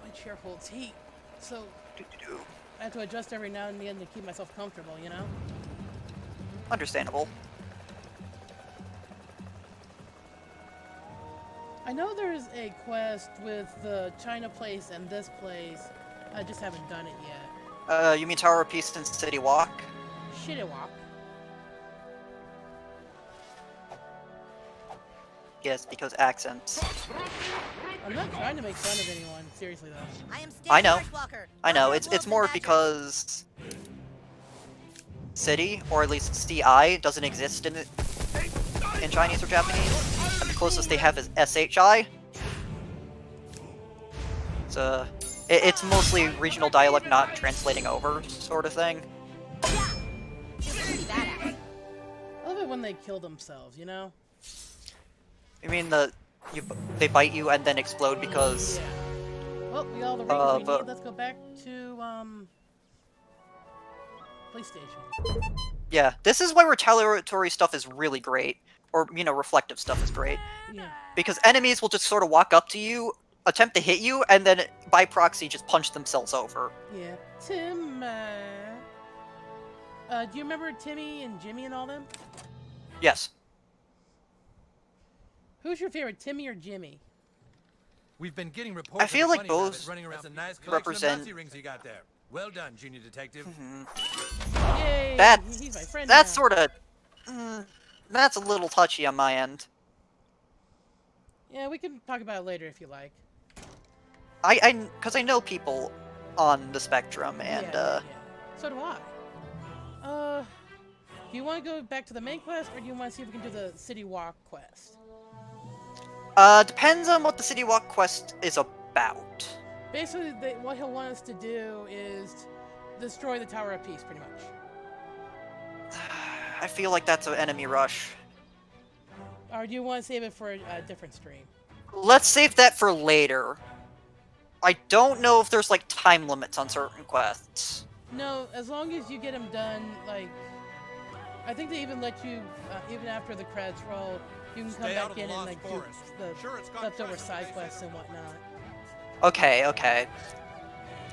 [SPEAKER 1] My chair holds heat, so I have to adjust every now and then to keep myself comfortable, you know?
[SPEAKER 2] Understandable.
[SPEAKER 1] I know there's a quest with the China place and this place. I just haven't done it yet.
[SPEAKER 2] You mean Tower of Peace and City Walk?
[SPEAKER 1] Shitty-walk.
[SPEAKER 2] Yes, because accents.
[SPEAKER 1] I'm not trying to make fun of anyone, seriously though.
[SPEAKER 5] I am
[SPEAKER 2] I know.
[SPEAKER 5] Walker.
[SPEAKER 2] I know, it's more because City, or at least CI, doesn't exist in Chinese or Japanese. And the closest they have is SHI. So it's mostly regional dialect not translating over, sort of thing.
[SPEAKER 5] Pretty badass.
[SPEAKER 1] I love it when they kill themselves, you know?
[SPEAKER 2] You mean they bite you and then explode because...
[SPEAKER 1] Yeah. Well, we got all the rings we
[SPEAKER 2] but-
[SPEAKER 1] need. Let's go back to, police station.
[SPEAKER 2] Yeah, this is why retaliatory stuff is really great. Or, you know, reflective stuff is great.
[SPEAKER 1] Yeah.
[SPEAKER 2] Because enemies will just sort of walk up to you, attempt to hit you, and then by proxy just punch themselves over.
[SPEAKER 1] Yeah. Tim, do you remember Timmy and Jimmy and all them?
[SPEAKER 2] Yes.
[SPEAKER 1] Who's your favorite, Timmy or Jimmy?
[SPEAKER 3] We've been getting reports.
[SPEAKER 2] I feel
[SPEAKER 3] of
[SPEAKER 2] like
[SPEAKER 3] funny
[SPEAKER 2] both
[SPEAKER 3] rabbits running around. That's a nice collection
[SPEAKER 2] represent-
[SPEAKER 3] of Nazi rings you got there. Well done, Junior Detective.
[SPEAKER 1] Yay!
[SPEAKER 2] That's
[SPEAKER 1] He's my friend
[SPEAKER 2] that's
[SPEAKER 1] now.
[SPEAKER 2] sort of that's a little touchy on my end.
[SPEAKER 1] Yeah, we can talk about it later if you like.
[SPEAKER 2] Because I know people on the spectrum, and
[SPEAKER 1] yeah. So do I. Do you want to go back to the main quest, or do you want to see if we can do the city walk quest?
[SPEAKER 2] Depends on what the City Walk quest is about.
[SPEAKER 1] Basically, what he'll want us to do is destroy the Tower of Peace, pretty much.
[SPEAKER 2] I feel like that's an enemy rush.
[SPEAKER 1] Or do you want to save it for a different stream?
[SPEAKER 2] Let's save that for later. I don't know if there's like time limits on certain quests.
[SPEAKER 1] No, as long as you get them done, like, I think they even let you, even after the credits roll, you can come
[SPEAKER 3] Stay out
[SPEAKER 1] back
[SPEAKER 3] of the
[SPEAKER 1] in and
[SPEAKER 3] Lost
[SPEAKER 1] like do
[SPEAKER 3] Forest.
[SPEAKER 1] the
[SPEAKER 3] Sure, it's got
[SPEAKER 1] leftover
[SPEAKER 3] treasure,
[SPEAKER 1] side
[SPEAKER 3] they
[SPEAKER 1] quests
[SPEAKER 3] say.
[SPEAKER 1] and whatnot.
[SPEAKER 2] Okay.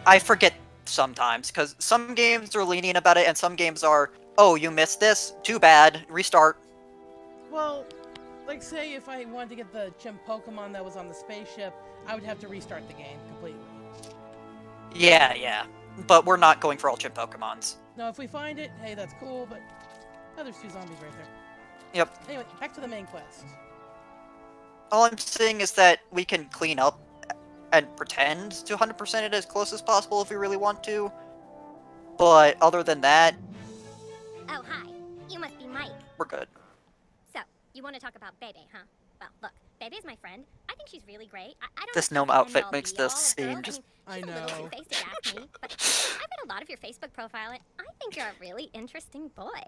[SPEAKER 2] I forget sometimes, because some games are lenient about it, and some games are, oh, you missed this? Too bad. Restart.
[SPEAKER 1] Well, like say if I wanted to get the chimp Pokemon that was on the spaceship, I would have to restart the game completely.
[SPEAKER 2] Yeah. But we're not going for all chip Pokemons.
[SPEAKER 1] No, if we find it, hey, that's cool, but... Oh, there's two zombies right there.
[SPEAKER 2] Yep.
[SPEAKER 1] Anyway, back to the main quest.
[SPEAKER 2] All I'm saying is that we can clean up and pretend to 100% it as close as possible if we really want to. But other than that,
[SPEAKER 4] Oh, hi. You must be Mike.
[SPEAKER 2] we're good.
[SPEAKER 4] So, you want to talk about Bebe, huh? Well, look, Bebe's my friend. I think she's really great. I don't
[SPEAKER 2] This
[SPEAKER 4] know if
[SPEAKER 2] gnome
[SPEAKER 4] she's the
[SPEAKER 2] outfit
[SPEAKER 4] end-all
[SPEAKER 2] makes
[SPEAKER 4] be-all
[SPEAKER 2] this
[SPEAKER 4] of
[SPEAKER 2] scene
[SPEAKER 4] girls.
[SPEAKER 2] just-
[SPEAKER 1] I
[SPEAKER 4] She's a little
[SPEAKER 1] know.
[SPEAKER 4] two-faced if you ask me, but I read a lot of your Facebook profile, and I think you're a really interesting boy.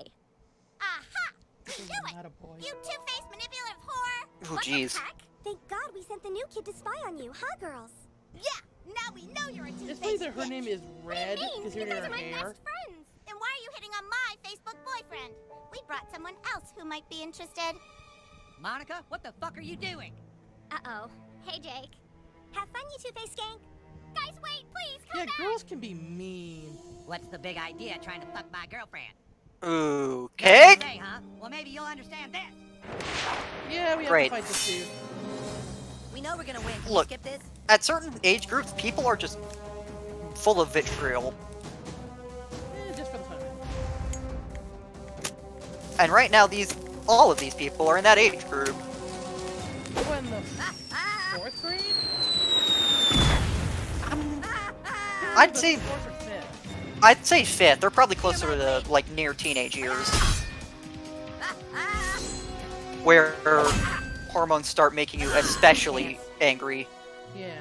[SPEAKER 4] Aha!
[SPEAKER 1] This is
[SPEAKER 4] Do it!
[SPEAKER 1] not a boy.
[SPEAKER 4] You two-faced manipulative whore!
[SPEAKER 2] Oh,
[SPEAKER 4] What the
[SPEAKER 2] jeez.
[SPEAKER 4] heck? Thank God we sent the new kid to spy on you, huh, girls? Yeah, now we know you're a
[SPEAKER 1] It's
[SPEAKER 4] two-faced
[SPEAKER 1] funny that her
[SPEAKER 4] bitch.
[SPEAKER 1] name is Red,
[SPEAKER 4] What do you mean?
[SPEAKER 1] because
[SPEAKER 4] You
[SPEAKER 1] you're
[SPEAKER 4] guys
[SPEAKER 1] her
[SPEAKER 4] are my
[SPEAKER 1] hair.
[SPEAKER 4] best friends. Then why are you hitting on my Facebook boyfriend? We brought someone else who might be interested.
[SPEAKER 5] Monica, what the fuck are you doing?
[SPEAKER 4] Uh-oh. Hey, Jake. Have fun, you two-faced skank. Guys, wait, please, come
[SPEAKER 1] Yeah,
[SPEAKER 4] back.
[SPEAKER 1] girls can be mean.
[SPEAKER 5] What's the big idea trying to fuck my girlfriend?
[SPEAKER 2] Okay.
[SPEAKER 5] Say, huh? Well, maybe you'll understand this.
[SPEAKER 1] Yeah, we have
[SPEAKER 2] Great.
[SPEAKER 1] to fight this dude.
[SPEAKER 5] We know we're gonna win. Can
[SPEAKER 2] Look.
[SPEAKER 5] you skip this?
[SPEAKER 2] At certain age groups, people are just full of vitriol.
[SPEAKER 1] Just for the fun of it.
[SPEAKER 2] And right now, all of these people are in that age group.
[SPEAKER 1] What, in the fourth grade?
[SPEAKER 2] I'd say
[SPEAKER 1] Fourth or fifth?
[SPEAKER 2] I'd say fifth. They're probably closer to like near teenage years, where hormones start making you especially angry.
[SPEAKER 1] Yeah.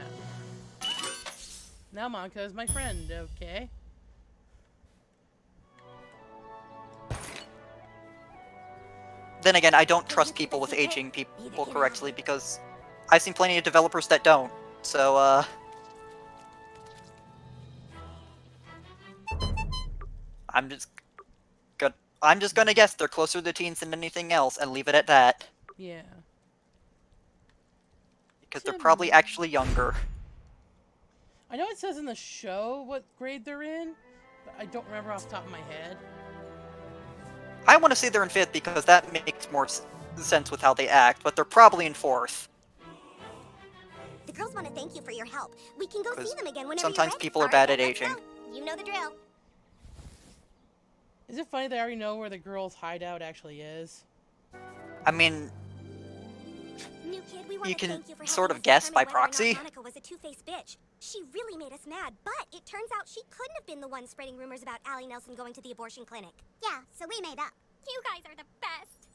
[SPEAKER 1] Now Monica is my friend, okay?
[SPEAKER 2] then again, I don't trust people with aging people correctly because I've seen plenty of developers that don't. So, I'm just gonna guess they're closer to teens than anything else and leave it at that.
[SPEAKER 1] Yeah.
[SPEAKER 2] Because they're probably actually younger.
[SPEAKER 1] I know it says in the show what grade they're in, but I don't remember off the top of my head.
[SPEAKER 2] I want to say they're in 5th because that makes more sense with how they act, but they're probably in 4th.
[SPEAKER 4] The girls want to thank you for your help. We can go see them again whenever
[SPEAKER 2] Sometimes
[SPEAKER 4] you're ready.
[SPEAKER 2] people are bad at
[SPEAKER 4] Let's
[SPEAKER 2] aging.
[SPEAKER 4] go. You know the drill.
[SPEAKER 1] Is it funny they already know where the girl's hideout actually is?
[SPEAKER 2] I mean,
[SPEAKER 4] New kid, we want
[SPEAKER 2] you
[SPEAKER 4] to
[SPEAKER 2] can
[SPEAKER 4] thank you for
[SPEAKER 2] sort
[SPEAKER 4] helping
[SPEAKER 2] of
[SPEAKER 4] us
[SPEAKER 2] guess
[SPEAKER 4] determine
[SPEAKER 2] by
[SPEAKER 4] whether or not
[SPEAKER 2] proxy.
[SPEAKER 4] Monica was a two-faced bitch. She really made us mad, but it turns out she couldn't have been the one spreading rumors about Allie Nelson going to the abortion clinic. Yeah, so we made up. You guys are the best.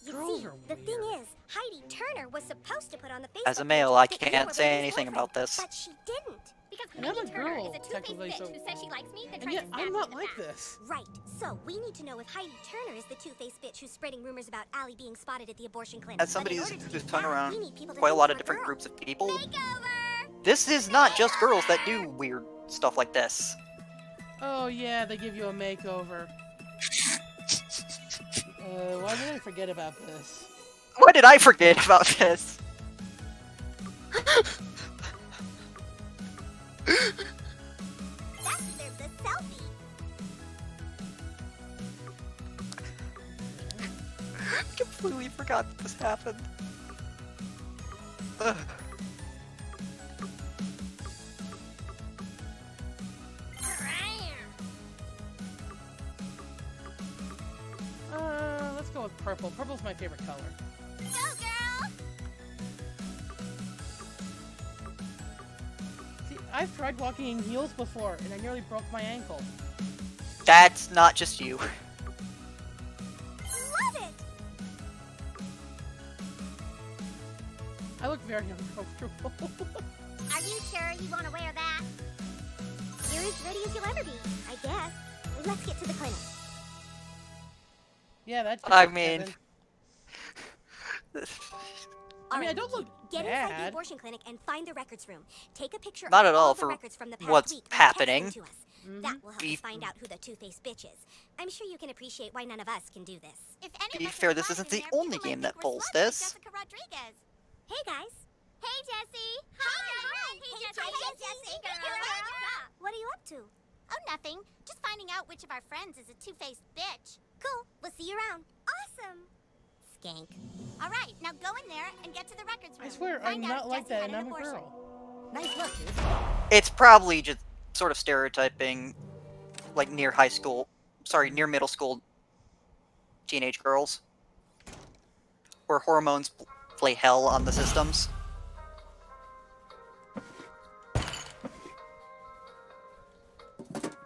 [SPEAKER 4] You
[SPEAKER 1] Girls
[SPEAKER 4] see,
[SPEAKER 1] are
[SPEAKER 4] the thing
[SPEAKER 1] weird.
[SPEAKER 4] is, Heidi Turner was supposed to put on the Facebook
[SPEAKER 2] As a male,
[SPEAKER 4] page
[SPEAKER 2] I
[SPEAKER 4] that you
[SPEAKER 2] can't
[SPEAKER 4] were
[SPEAKER 2] say
[SPEAKER 4] Baby's
[SPEAKER 2] anything
[SPEAKER 4] boyfriend,
[SPEAKER 2] about this.
[SPEAKER 4] But she didn't. Because
[SPEAKER 1] And I'm
[SPEAKER 4] Heidi
[SPEAKER 1] a
[SPEAKER 4] Turner
[SPEAKER 1] girl,
[SPEAKER 4] is a two-faced
[SPEAKER 1] technically,
[SPEAKER 4] bitch
[SPEAKER 1] so...
[SPEAKER 4] who says she likes me, then
[SPEAKER 1] And
[SPEAKER 4] tries
[SPEAKER 1] yet,
[SPEAKER 4] to stab
[SPEAKER 1] I'm
[SPEAKER 4] me
[SPEAKER 1] not
[SPEAKER 4] in the
[SPEAKER 1] like
[SPEAKER 4] back.
[SPEAKER 1] this.
[SPEAKER 4] Right. So we need to know if Heidi Turner is the two-faced bitch who's spreading rumors about Allie being spotted at the abortion clinic.
[SPEAKER 2] As somebody
[SPEAKER 4] But in
[SPEAKER 2] who's
[SPEAKER 4] order to do
[SPEAKER 2] hung
[SPEAKER 4] that,
[SPEAKER 2] around
[SPEAKER 4] we need people to
[SPEAKER 2] quite a
[SPEAKER 4] think
[SPEAKER 2] lot
[SPEAKER 4] we're
[SPEAKER 2] of different
[SPEAKER 4] girls.
[SPEAKER 2] groups of people,
[SPEAKER 4] Makeover!
[SPEAKER 2] this is not just girls that do weird stuff like this.
[SPEAKER 1] Oh yeah, they give you a makeover. Why did I forget about this?
[SPEAKER 2] Why did I forget about this?
[SPEAKER 4] That deserves a selfie.
[SPEAKER 2] Completely forgot that this happened. Ugh.
[SPEAKER 1] Let's go with purple. Purple's my favorite color.
[SPEAKER 4] Go, girl!
[SPEAKER 1] See, I've tried walking in heels before, and I nearly broke my ankle.
[SPEAKER 2] That's not just you.
[SPEAKER 4] Love it!
[SPEAKER 1] I look very uncomfortable.
[SPEAKER 4] Are you sure you want to wear that? You're as ready as you'll ever be, I guess. Let's get to the clinic.
[SPEAKER 1] Yeah, that's.
[SPEAKER 2] I mean,
[SPEAKER 1] I mean, I don't look
[SPEAKER 4] Get inside the
[SPEAKER 1] bad.
[SPEAKER 4] abortion clinic and find the records room. Take a picture
[SPEAKER 2] Not
[SPEAKER 4] of
[SPEAKER 2] at all
[SPEAKER 4] the
[SPEAKER 2] for
[SPEAKER 4] records from the past
[SPEAKER 2] what's
[SPEAKER 4] week and text them
[SPEAKER 2] happening.
[SPEAKER 4] to us. That will help
[SPEAKER 2] Be-
[SPEAKER 4] us find out who the two-faced bitch is. I'm sure you can appreciate why none of us can do this. If any
[SPEAKER 2] To be
[SPEAKER 4] of us
[SPEAKER 2] fair,
[SPEAKER 4] are
[SPEAKER 2] this
[SPEAKER 4] caught
[SPEAKER 2] isn't
[SPEAKER 4] in
[SPEAKER 2] the
[SPEAKER 4] there,
[SPEAKER 2] only
[SPEAKER 4] people might
[SPEAKER 2] game that
[SPEAKER 4] think we're
[SPEAKER 2] pulls
[SPEAKER 4] sluts like
[SPEAKER 2] this.
[SPEAKER 4] Jessica Rodriguez. Hey guys. Hey Jessie. Hi. Hey Jessie. Girl. What are you up to? Oh, nothing. Just finding out which of our friends is a two-faced bitch. Cool. We'll see you around. Awesome. Skank. All right, now go in there and get to the records room.
[SPEAKER 1] I swear,
[SPEAKER 4] Find
[SPEAKER 1] I'm
[SPEAKER 4] out
[SPEAKER 1] not
[SPEAKER 4] if
[SPEAKER 1] like
[SPEAKER 4] Jessie
[SPEAKER 1] that,
[SPEAKER 4] had
[SPEAKER 1] and
[SPEAKER 4] an
[SPEAKER 1] I'm a
[SPEAKER 4] abortion.
[SPEAKER 1] girl.
[SPEAKER 4] Nice look, dude.
[SPEAKER 2] It's probably just sort of stereotyping, like near middle school teenage girls, where hormones play hell on the systems.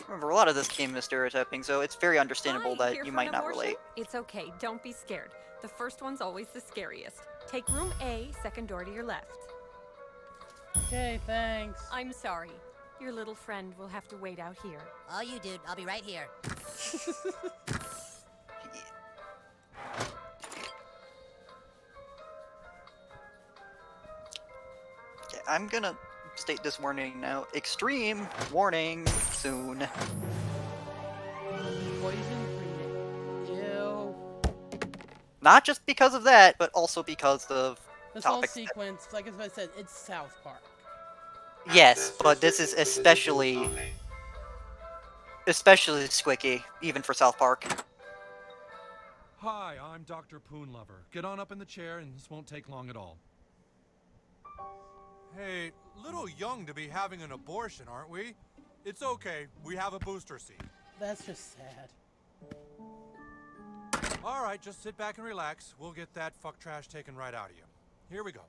[SPEAKER 2] Remember, a lot of this game is stereotyping, so it's very understandable
[SPEAKER 6] Hi,
[SPEAKER 2] that
[SPEAKER 6] here
[SPEAKER 2] you
[SPEAKER 6] for
[SPEAKER 2] might
[SPEAKER 6] an
[SPEAKER 2] not
[SPEAKER 6] abortion?
[SPEAKER 2] relate.
[SPEAKER 6] It's okay, don't be scared. The first one's always the scariest. Take room A, second door to your left.
[SPEAKER 1] Okay, thanks.
[SPEAKER 6] I'm sorry. Your little friend will have to wait out here.
[SPEAKER 5] Oh, you dude, I'll be right here.
[SPEAKER 2] Okay, I'm gonna state this warning now. Extreme warning soon.
[SPEAKER 1] Poison breeding. Ew.
[SPEAKER 2] Not just because of that, but also because of
[SPEAKER 1] This whole
[SPEAKER 2] topics.
[SPEAKER 1] sequence, like as I said, it's South Park.
[SPEAKER 2] Yes, but this is especially squicky, even for South Park.
[SPEAKER 7] Hi, I'm Dr. Poonlover. Get on up in the chair and this won't take long at all.
[SPEAKER 3] Hey, little young to be having an abortion, aren't we? It's okay. We have a booster seat.
[SPEAKER 1] That's just sad.
[SPEAKER 3] All right, just sit back and relax. We'll get that fuck trash taken right out of you. Here we go.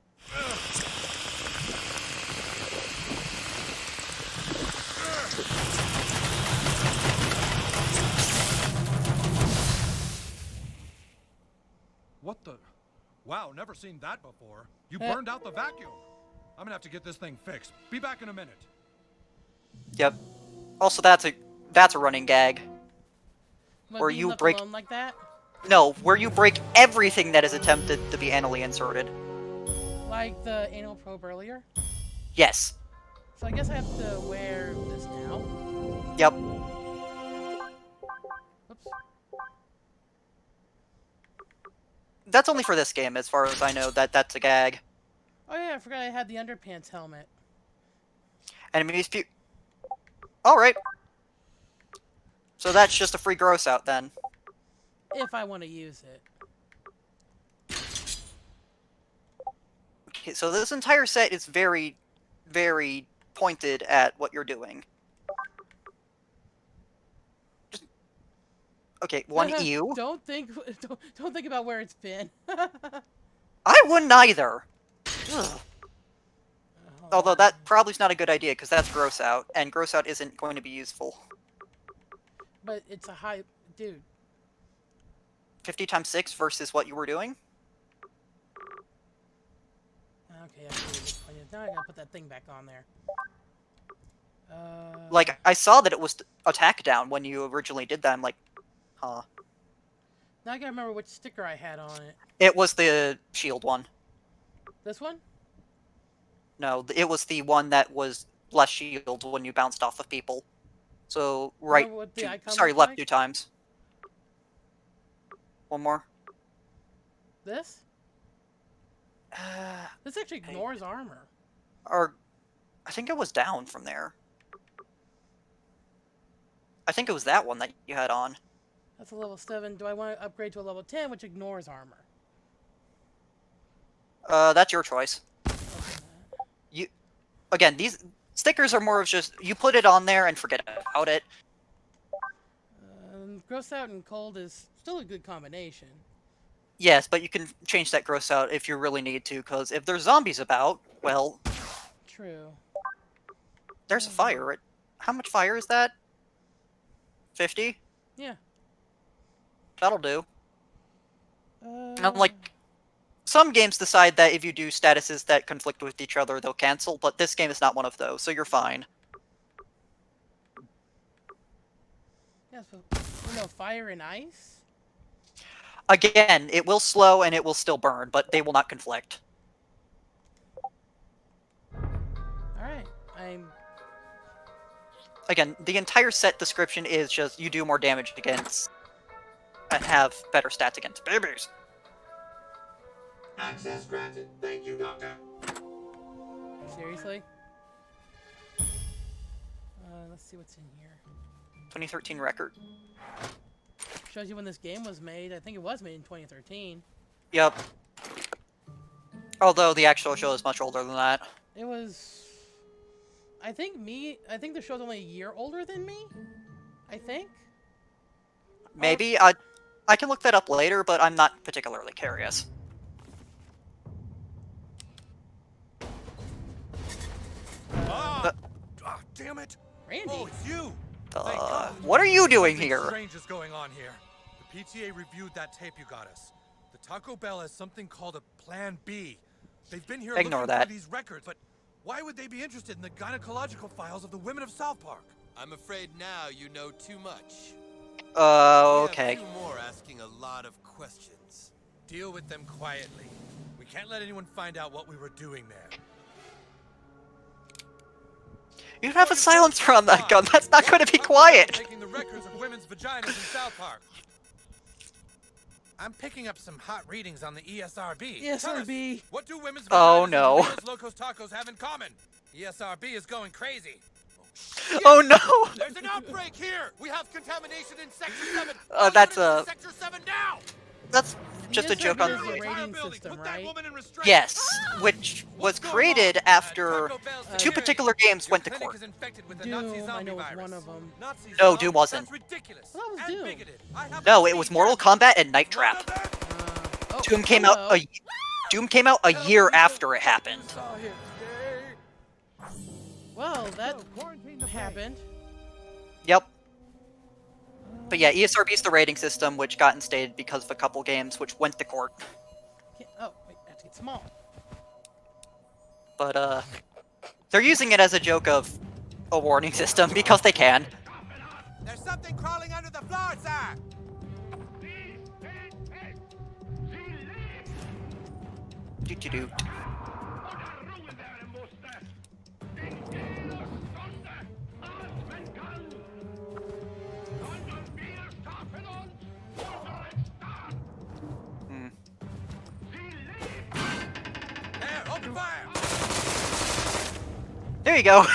[SPEAKER 7] What the? Wow, never seen that before. You burned out the vacuum. I'm gonna have to get this thing fixed. Be back in a minute.
[SPEAKER 2] Yep. Also, that's a running gag.
[SPEAKER 1] But
[SPEAKER 2] Or
[SPEAKER 1] being
[SPEAKER 2] you
[SPEAKER 1] left
[SPEAKER 2] break-
[SPEAKER 1] alone like that?
[SPEAKER 2] No, where you break everything that is attempted to be anally inserted.
[SPEAKER 1] Like the anal probe earlier?
[SPEAKER 2] Yes.
[SPEAKER 1] So I guess I have to wear this now?
[SPEAKER 2] Yep.
[SPEAKER 1] Oops.
[SPEAKER 2] That's only for this game, as far as I know. That's a gag.
[SPEAKER 1] Oh yeah, I forgot I had the underpants helmet.
[SPEAKER 2] Enemies Alright. So that's just a free gross out then.
[SPEAKER 1] If I want to use it.
[SPEAKER 2] Okay, so this entire set is very, very pointed at what you're doing. Just... Okay, one EU.
[SPEAKER 1] Don't think about where it's been.
[SPEAKER 2] I wouldn't either. Ugh. Although that probably is not a good idea, because that's gross out, and gross out isn't going to be useful.
[SPEAKER 1] But it's a high... Dude.
[SPEAKER 2] 50 times 6 versus what you were doing?
[SPEAKER 1] Okay, I see. Now I gotta put that thing back on there.
[SPEAKER 2] Like, I saw that it was attack down when you originally did that. I'm like, huh.
[SPEAKER 1] Now I gotta remember which sticker I had on it.
[SPEAKER 2] It was the shield one.
[SPEAKER 1] This one?
[SPEAKER 2] No, it was the one that was less shield when you bounced off of people. So, right. Sorry, left 2 times. One more.
[SPEAKER 1] This? This actually ignores armor.
[SPEAKER 2] Or, I think it was down from there. I think it was that one that you had on.
[SPEAKER 1] That's a level 7. Do I want to upgrade to a level 10, which ignores armor?
[SPEAKER 2] That's your choice. Again, these stickers are more of just, you put it on there and forget about it.
[SPEAKER 1] Gross out and cold is still a good combination.
[SPEAKER 2] Yes, but you can change that gross out if you really need to, because if there's zombies about, well...
[SPEAKER 1] True.
[SPEAKER 2] There's a fire. How much fire is that? 50?
[SPEAKER 1] Yeah.
[SPEAKER 2] That'll do. Like, some games decide that if you do statuses that conflict with each other, they'll cancel, but this game is not one of those, so you're fine.
[SPEAKER 1] Yeah, so, fire and ice?
[SPEAKER 2] Again, it will slow and it will still burn, but they will not conflict.
[SPEAKER 1] Alright,
[SPEAKER 2] Again, the entire set description is just you do more damage against and have better stats against babies.
[SPEAKER 8] Access granted. Thank you, Doctor.
[SPEAKER 1] Seriously? Let's see what's in here.
[SPEAKER 2] 2013 record.
[SPEAKER 1] Shows you when this game was made. I think it was made in 2013.
[SPEAKER 2] Yep. Although the actual show is much older than that.
[SPEAKER 1] It was... I think the show's only a year older than me? I think?
[SPEAKER 2] Maybe. I can look that up later, but I'm not particularly curious.
[SPEAKER 3] Damn it!
[SPEAKER 1] Randy!
[SPEAKER 3] Oh, it's you!
[SPEAKER 2] What are you doing here?
[SPEAKER 3] Something strange is going on here. The PTA reviewed that tape you got us. The Taco Bell has something called a Plan B. They've been here
[SPEAKER 2] Ignore
[SPEAKER 3] looking
[SPEAKER 2] that.
[SPEAKER 3] through these records, but why would they be interested in the gynecological files of the women of South Park?
[SPEAKER 9] I'm afraid now you know too much.
[SPEAKER 2] Okay.
[SPEAKER 9] We have 2 more asking a lot of questions.
[SPEAKER 3] Deal with them quietly. We can't let anyone find out what we were doing there.
[SPEAKER 2] You have a silencer on that gun. That's not going to be quiet.
[SPEAKER 3] Taking the records of women's vaginas in South Park. I'm picking up some hot readings on the ESRB.
[SPEAKER 1] ESRB.
[SPEAKER 3] What do women's
[SPEAKER 2] Oh
[SPEAKER 3] vaginas
[SPEAKER 2] no.
[SPEAKER 3] and women's Locos Tacos have in common? ESRB is going crazy.
[SPEAKER 2] Oh no.
[SPEAKER 3] There's an outbreak here. We have contamination in Sector 7.
[SPEAKER 2] That's
[SPEAKER 3] Sector 7 now.
[SPEAKER 2] That's just a joke on
[SPEAKER 1] the
[SPEAKER 2] the
[SPEAKER 1] rating system, right?
[SPEAKER 2] Yes, which was created after 2 particular games went to court.
[SPEAKER 1] Doom, I know was one of them.
[SPEAKER 2] No, Doom wasn't.
[SPEAKER 1] Well, that was Doom.
[SPEAKER 2] No, it was Mortal Kombat and Night Trap. Doom came out a year after it happened.
[SPEAKER 1] Well, that happened.
[SPEAKER 2] Yep. But yeah, ESRB is the rating system, which got instated because of a couple games, which went to court.
[SPEAKER 1] Oh, wait, I have to get small.
[SPEAKER 2] But, they're using it as a joke of a warning system, because they can.
[SPEAKER 3] There's something crawling under the floor, sir!
[SPEAKER 2] Do-do-do.
[SPEAKER 3] There, open fire!
[SPEAKER 2] There you go.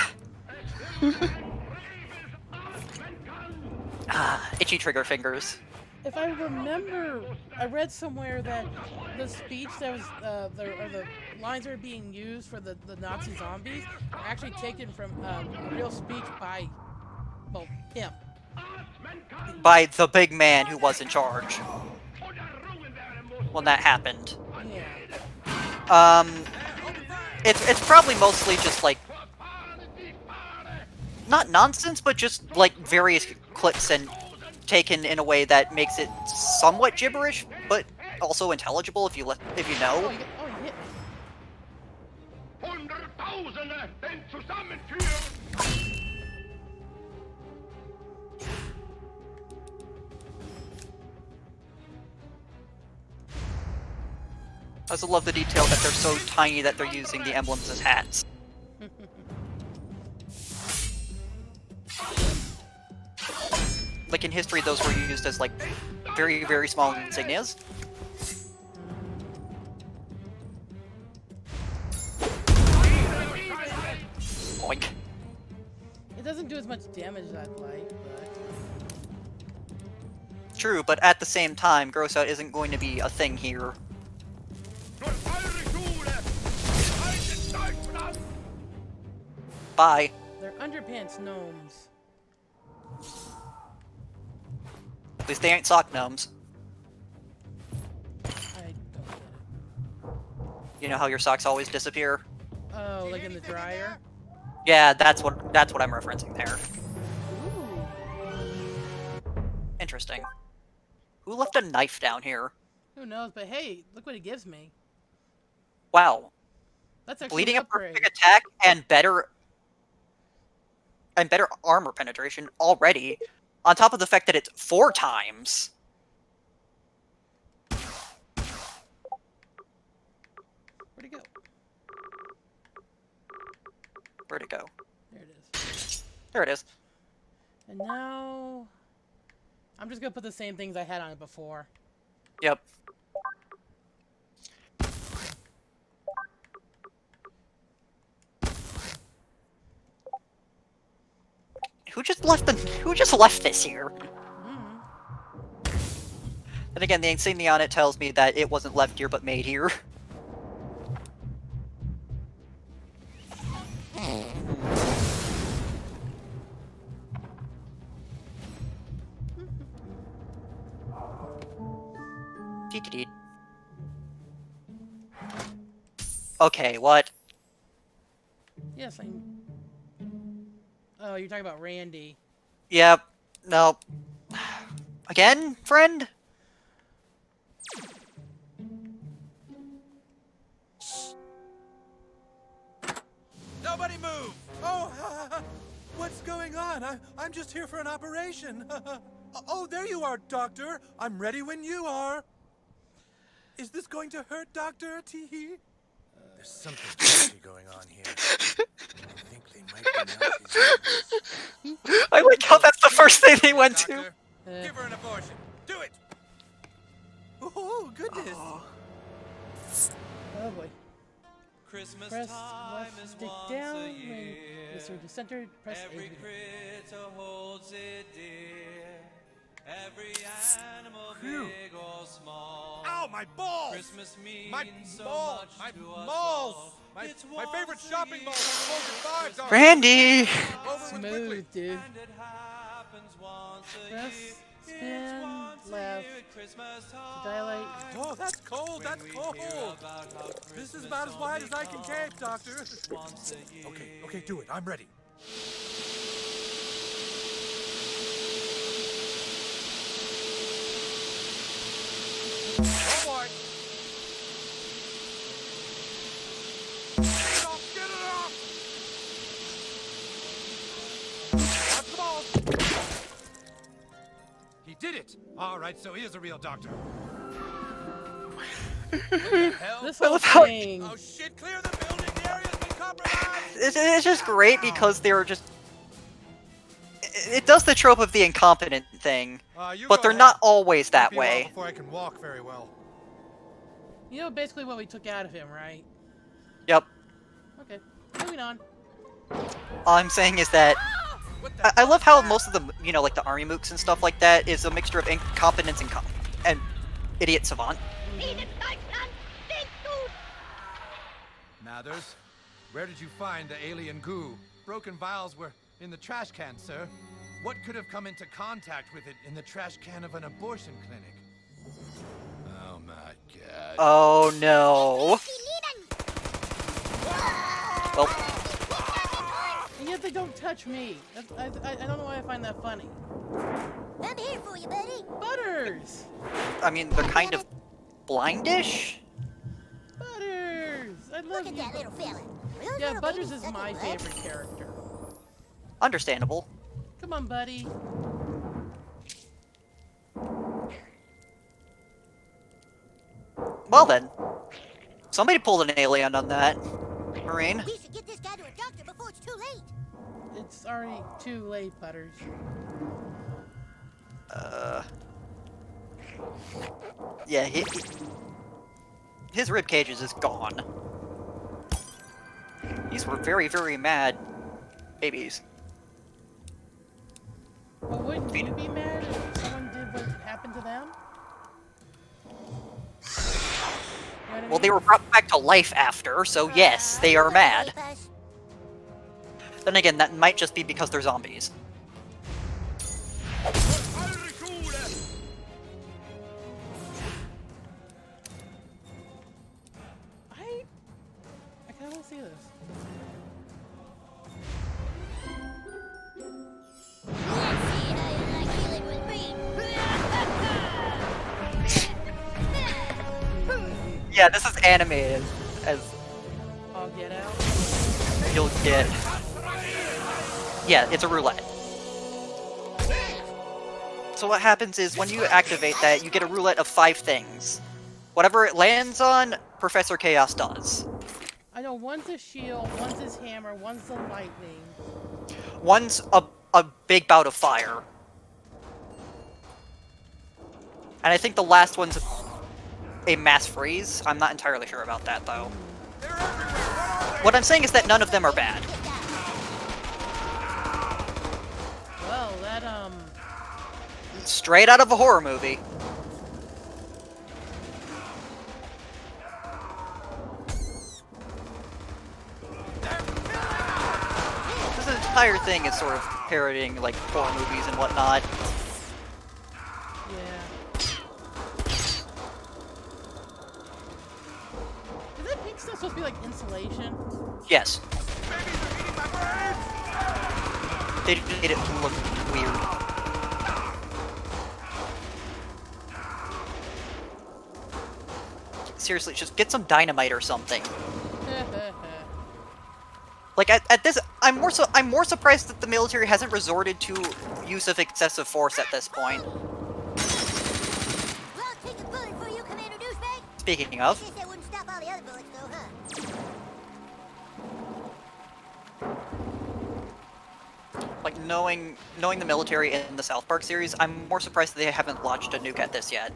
[SPEAKER 2] Itchy trigger fingers.
[SPEAKER 1] If I remember, I read somewhere that the speech that was, the lines that were being used for the Nazi zombies were actually taken from a real speech by, well, him.
[SPEAKER 2] By the big man who was in charge when that happened.
[SPEAKER 1] Yeah.
[SPEAKER 2] It's probably mostly just like not nonsense, but just like various clips and taken in a way that makes it somewhat gibberish, but also intelligible if you know.
[SPEAKER 1] Oh, you hit me.
[SPEAKER 2] I also love the detail that they're so tiny that they're using the emblems as hats. Like in history, those were used as like very, very small insignias. Oink.
[SPEAKER 1] It doesn't do as much damage as I'd like, but...
[SPEAKER 2] True, but at the same time, gross out isn't going to be a thing here. Bye.
[SPEAKER 1] They're underpants gnomes.
[SPEAKER 2] At least they ain't sock gnomes.
[SPEAKER 1] I don't get it.
[SPEAKER 2] You know how your socks always disappear?
[SPEAKER 1] Oh, like in the dryer?
[SPEAKER 2] Yeah, that's what I'm referencing there.
[SPEAKER 1] Ooh.
[SPEAKER 2] Interesting. Who left a knife down here?
[SPEAKER 1] Who knows, but hey, look what it gives me.
[SPEAKER 2] Wow.
[SPEAKER 1] That's actually
[SPEAKER 2] Bleeding
[SPEAKER 1] an
[SPEAKER 2] a
[SPEAKER 1] upgrade.
[SPEAKER 2] perfect attack and better armor penetration already, on top of the fact that it's 4 times.
[SPEAKER 1] Where'd it go?
[SPEAKER 2] Where'd it go?
[SPEAKER 1] There it is.
[SPEAKER 2] There it is.
[SPEAKER 1] And now... I'm just gonna put the same things I had on it before.
[SPEAKER 2] Yep. Who just left this here? And again, the insignia on it tells me that it wasn't left here but made here. Dee-dee-dee. Okay, what?
[SPEAKER 1] Yes, I'm... Oh, you're talking about Randy.
[SPEAKER 2] Yep. No. Again, friend?
[SPEAKER 3] Nobody move!
[SPEAKER 9] Oh, what's going on? I'm just here for an operation. Oh, there you are, Doctor. I'm ready when you are. Is this going to hurt, Doctor? Teehee?
[SPEAKER 3] There's something fishy going on here. I think they might be Nazis.
[SPEAKER 2] I like how that's the first thing they went to.
[SPEAKER 3] Doctor, give her an abortion. Do it!
[SPEAKER 9] Oh, goodness.
[SPEAKER 1] Oh boy.
[SPEAKER 10] Christmas
[SPEAKER 1] Press
[SPEAKER 10] time
[SPEAKER 1] left
[SPEAKER 10] is
[SPEAKER 1] stick
[SPEAKER 10] once
[SPEAKER 1] down
[SPEAKER 10] a
[SPEAKER 1] when
[SPEAKER 10] year.
[SPEAKER 1] the sword is centered. Press
[SPEAKER 10] Every
[SPEAKER 1] A.
[SPEAKER 10] critter holds it dear. Every animal,
[SPEAKER 3] Phew.
[SPEAKER 10] big or small.
[SPEAKER 3] Ow, my balls!
[SPEAKER 10] Christmas means
[SPEAKER 3] My
[SPEAKER 10] so
[SPEAKER 3] balls!
[SPEAKER 10] much
[SPEAKER 3] My
[SPEAKER 10] to us
[SPEAKER 3] balls!
[SPEAKER 10] all.
[SPEAKER 3] My
[SPEAKER 10] It's
[SPEAKER 3] favorite
[SPEAKER 10] once a
[SPEAKER 3] shopping
[SPEAKER 10] year.
[SPEAKER 3] mall! Folded 5, Doctor!
[SPEAKER 2] Randy!
[SPEAKER 3] Over with quickly!
[SPEAKER 1] Smooth, dude.
[SPEAKER 10] And it happens once a
[SPEAKER 1] Press,
[SPEAKER 10] year.
[SPEAKER 1] spin,
[SPEAKER 10] It's once a
[SPEAKER 1] left,
[SPEAKER 10] year at Christmas
[SPEAKER 1] to
[SPEAKER 10] time.
[SPEAKER 1] dilate.
[SPEAKER 9] Oh, that's cold.
[SPEAKER 10] When
[SPEAKER 9] That's
[SPEAKER 10] we
[SPEAKER 9] cold.
[SPEAKER 10] hear about how
[SPEAKER 9] This is
[SPEAKER 10] Christmas
[SPEAKER 9] about as wide as I can
[SPEAKER 10] only
[SPEAKER 9] take, Doctor.
[SPEAKER 10] comes once a year.
[SPEAKER 3] Okay, do it. I'm ready. Oh boy! Get it off! Get it off! Watch the ball! He did it! Alright, so he is a real doctor. Hell?
[SPEAKER 1] This
[SPEAKER 2] I
[SPEAKER 1] whole
[SPEAKER 2] love how-
[SPEAKER 1] thing.
[SPEAKER 3] Oh shit, clear the building! The area's been compromised!
[SPEAKER 2] It's just great because they're just... It does the trope of the incompetent thing,
[SPEAKER 3] You
[SPEAKER 2] but
[SPEAKER 3] go
[SPEAKER 2] they're
[SPEAKER 3] ahead.
[SPEAKER 2] not always
[SPEAKER 3] Might
[SPEAKER 2] that
[SPEAKER 3] be a while
[SPEAKER 2] way.
[SPEAKER 3] before I can walk very well.
[SPEAKER 1] You know basically what we took out of him, right?
[SPEAKER 2] Yep.
[SPEAKER 1] Okay, moving on.
[SPEAKER 2] All I'm saying is that
[SPEAKER 3] What the
[SPEAKER 2] I love how most of the, you know, like the army mooks and stuff like that is a mixture of incompetence and idiot savant.
[SPEAKER 3] Mathers, where did you find the alien goo? Broken vials were in the trash can, sir. What could have come into contact with it in the trash can of an abortion clinic? Oh my god.
[SPEAKER 2] Oh no. Well,
[SPEAKER 1] And yet they don't touch me. I don't know why I find that funny.
[SPEAKER 5] I'm here for you, buddy.
[SPEAKER 1] Butters!
[SPEAKER 2] I mean, they're kind of blindish.
[SPEAKER 1] Butters! I love
[SPEAKER 5] Look at
[SPEAKER 1] you.
[SPEAKER 5] that little fella.
[SPEAKER 1] Yeah, Butters is my favorite character.
[SPEAKER 2] Understandable.
[SPEAKER 1] Come on, buddy.
[SPEAKER 2] Well then, somebody pulled an alien on that. Marine.
[SPEAKER 5] We should get this guy to a doctor before it's too late.
[SPEAKER 1] It's already too late, Butters.
[SPEAKER 2] Yeah, his rib cage is just gone. These were very, very mad babies.
[SPEAKER 1] Well, wouldn't you be mad if someone did what happened to them? You know what I
[SPEAKER 2] Well, they
[SPEAKER 1] mean?
[SPEAKER 2] were brought back to life after, so yes, they are mad. Then again, that might just be because they're zombies.
[SPEAKER 1] I kind of want to see this.
[SPEAKER 5] Let's see how you like dealing with me.
[SPEAKER 2] Yeah, this is animated, as
[SPEAKER 1] I'll get out.
[SPEAKER 2] you'll get... Yeah, it's a roulette. So what happens is, when you activate that, you get a roulette of 5 things. Whatever it lands on, Professor Chaos does.
[SPEAKER 1] I know one's a shield, one's his hammer, one's the lightning.
[SPEAKER 2] One's a big bout of fire. And I think the last one's a mass freeze. I'm not entirely sure about that, though. What I'm saying is that none of them are bad.
[SPEAKER 1] Well, that,
[SPEAKER 2] Straight out of a horror movie. This entire thing is sort of parodying, like, horror movies and whatnot.
[SPEAKER 1] yeah. Is that pink stuff supposed to be like insulation?
[SPEAKER 2] Yes. They made it look weird. Seriously, just get some dynamite or something. Like at this, I'm more surprised that the military hasn't resorted to use of excessive force at this point.
[SPEAKER 5] Well, take a bullet for you, Commander Douchebag.
[SPEAKER 2] Speaking of,
[SPEAKER 5] Guess that wouldn't stop all the other bullets, though, huh?
[SPEAKER 2] like knowing the military in the South Park series, I'm more surprised that they haven't launched a nuke at this yet.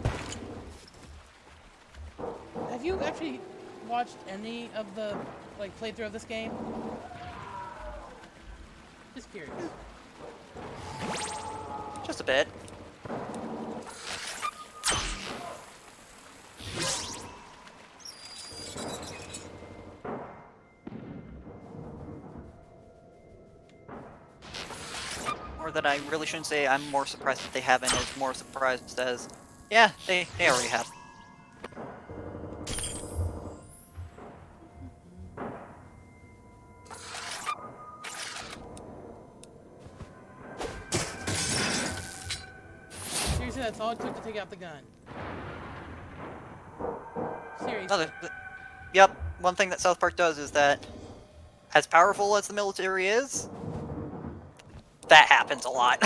[SPEAKER 1] Have you actually watched any of the, like, playthrough of this game? Just curious.
[SPEAKER 2] Just a bit. Or that I really shouldn't say I'm more surprised that they haven't, as more surprised as, yeah, they already have.
[SPEAKER 1] Seriously, that's all it took to take out the gun. Seriously.
[SPEAKER 2] Yep, one thing that South Park does is that, as powerful as the military is, that happens a lot.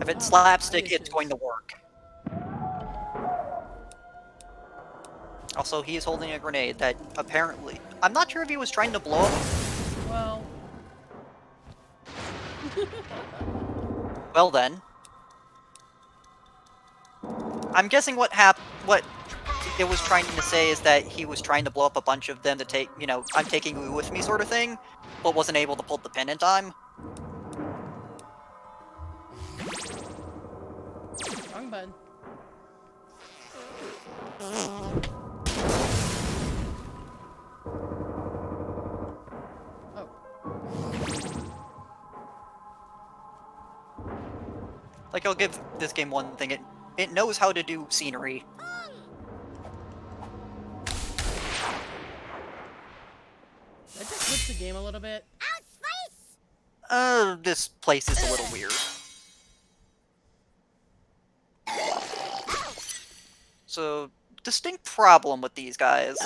[SPEAKER 2] If it's slapstick, it's going to work. Also, he is holding a grenade that apparently... I'm not sure if he was trying to blow up.
[SPEAKER 1] Well...
[SPEAKER 2] Well then. I'm guessing what it was trying to say is that he was trying to blow up a bunch of them to take, you know, I'm taking you with me sort of thing, but wasn't able to pull the pin in time.
[SPEAKER 1] Wrong button. Oh.
[SPEAKER 2] Like, I'll give this game one thing, it knows how to do scenery.
[SPEAKER 1] Did I just glitch the game a little bit?
[SPEAKER 2] This place is a little weird. So, distinct problem with these guys.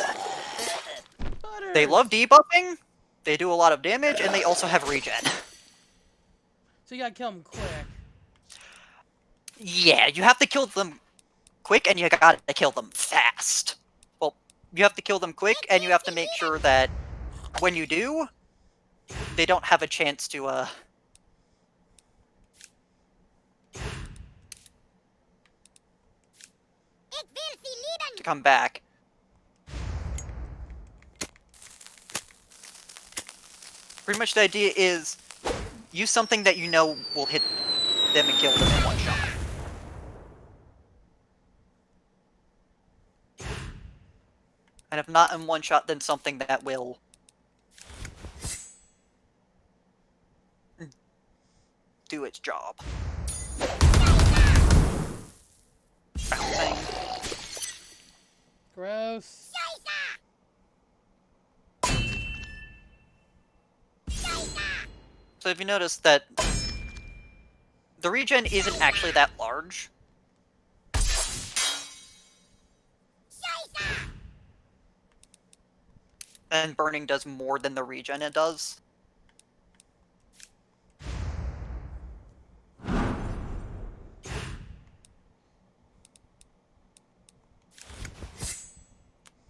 [SPEAKER 1] Butter.
[SPEAKER 2] They love debuffing, they do a lot of damage, and they also have regen.
[SPEAKER 1] So you gotta kill them quick.
[SPEAKER 2] Yeah, you have to kill them quick, and you gotta kill them fast. Well, you have to kill them quick, and you have to make sure that when you do, they don't have a chance to, come back. Pretty much the idea is, use something that you know will hit them and kill them in one shot. And if not in one shot, then something that will do its job. Bouncing.
[SPEAKER 1] Gross.
[SPEAKER 2] So if you notice that the regen isn't actually that large. And burning does more than the regen it does.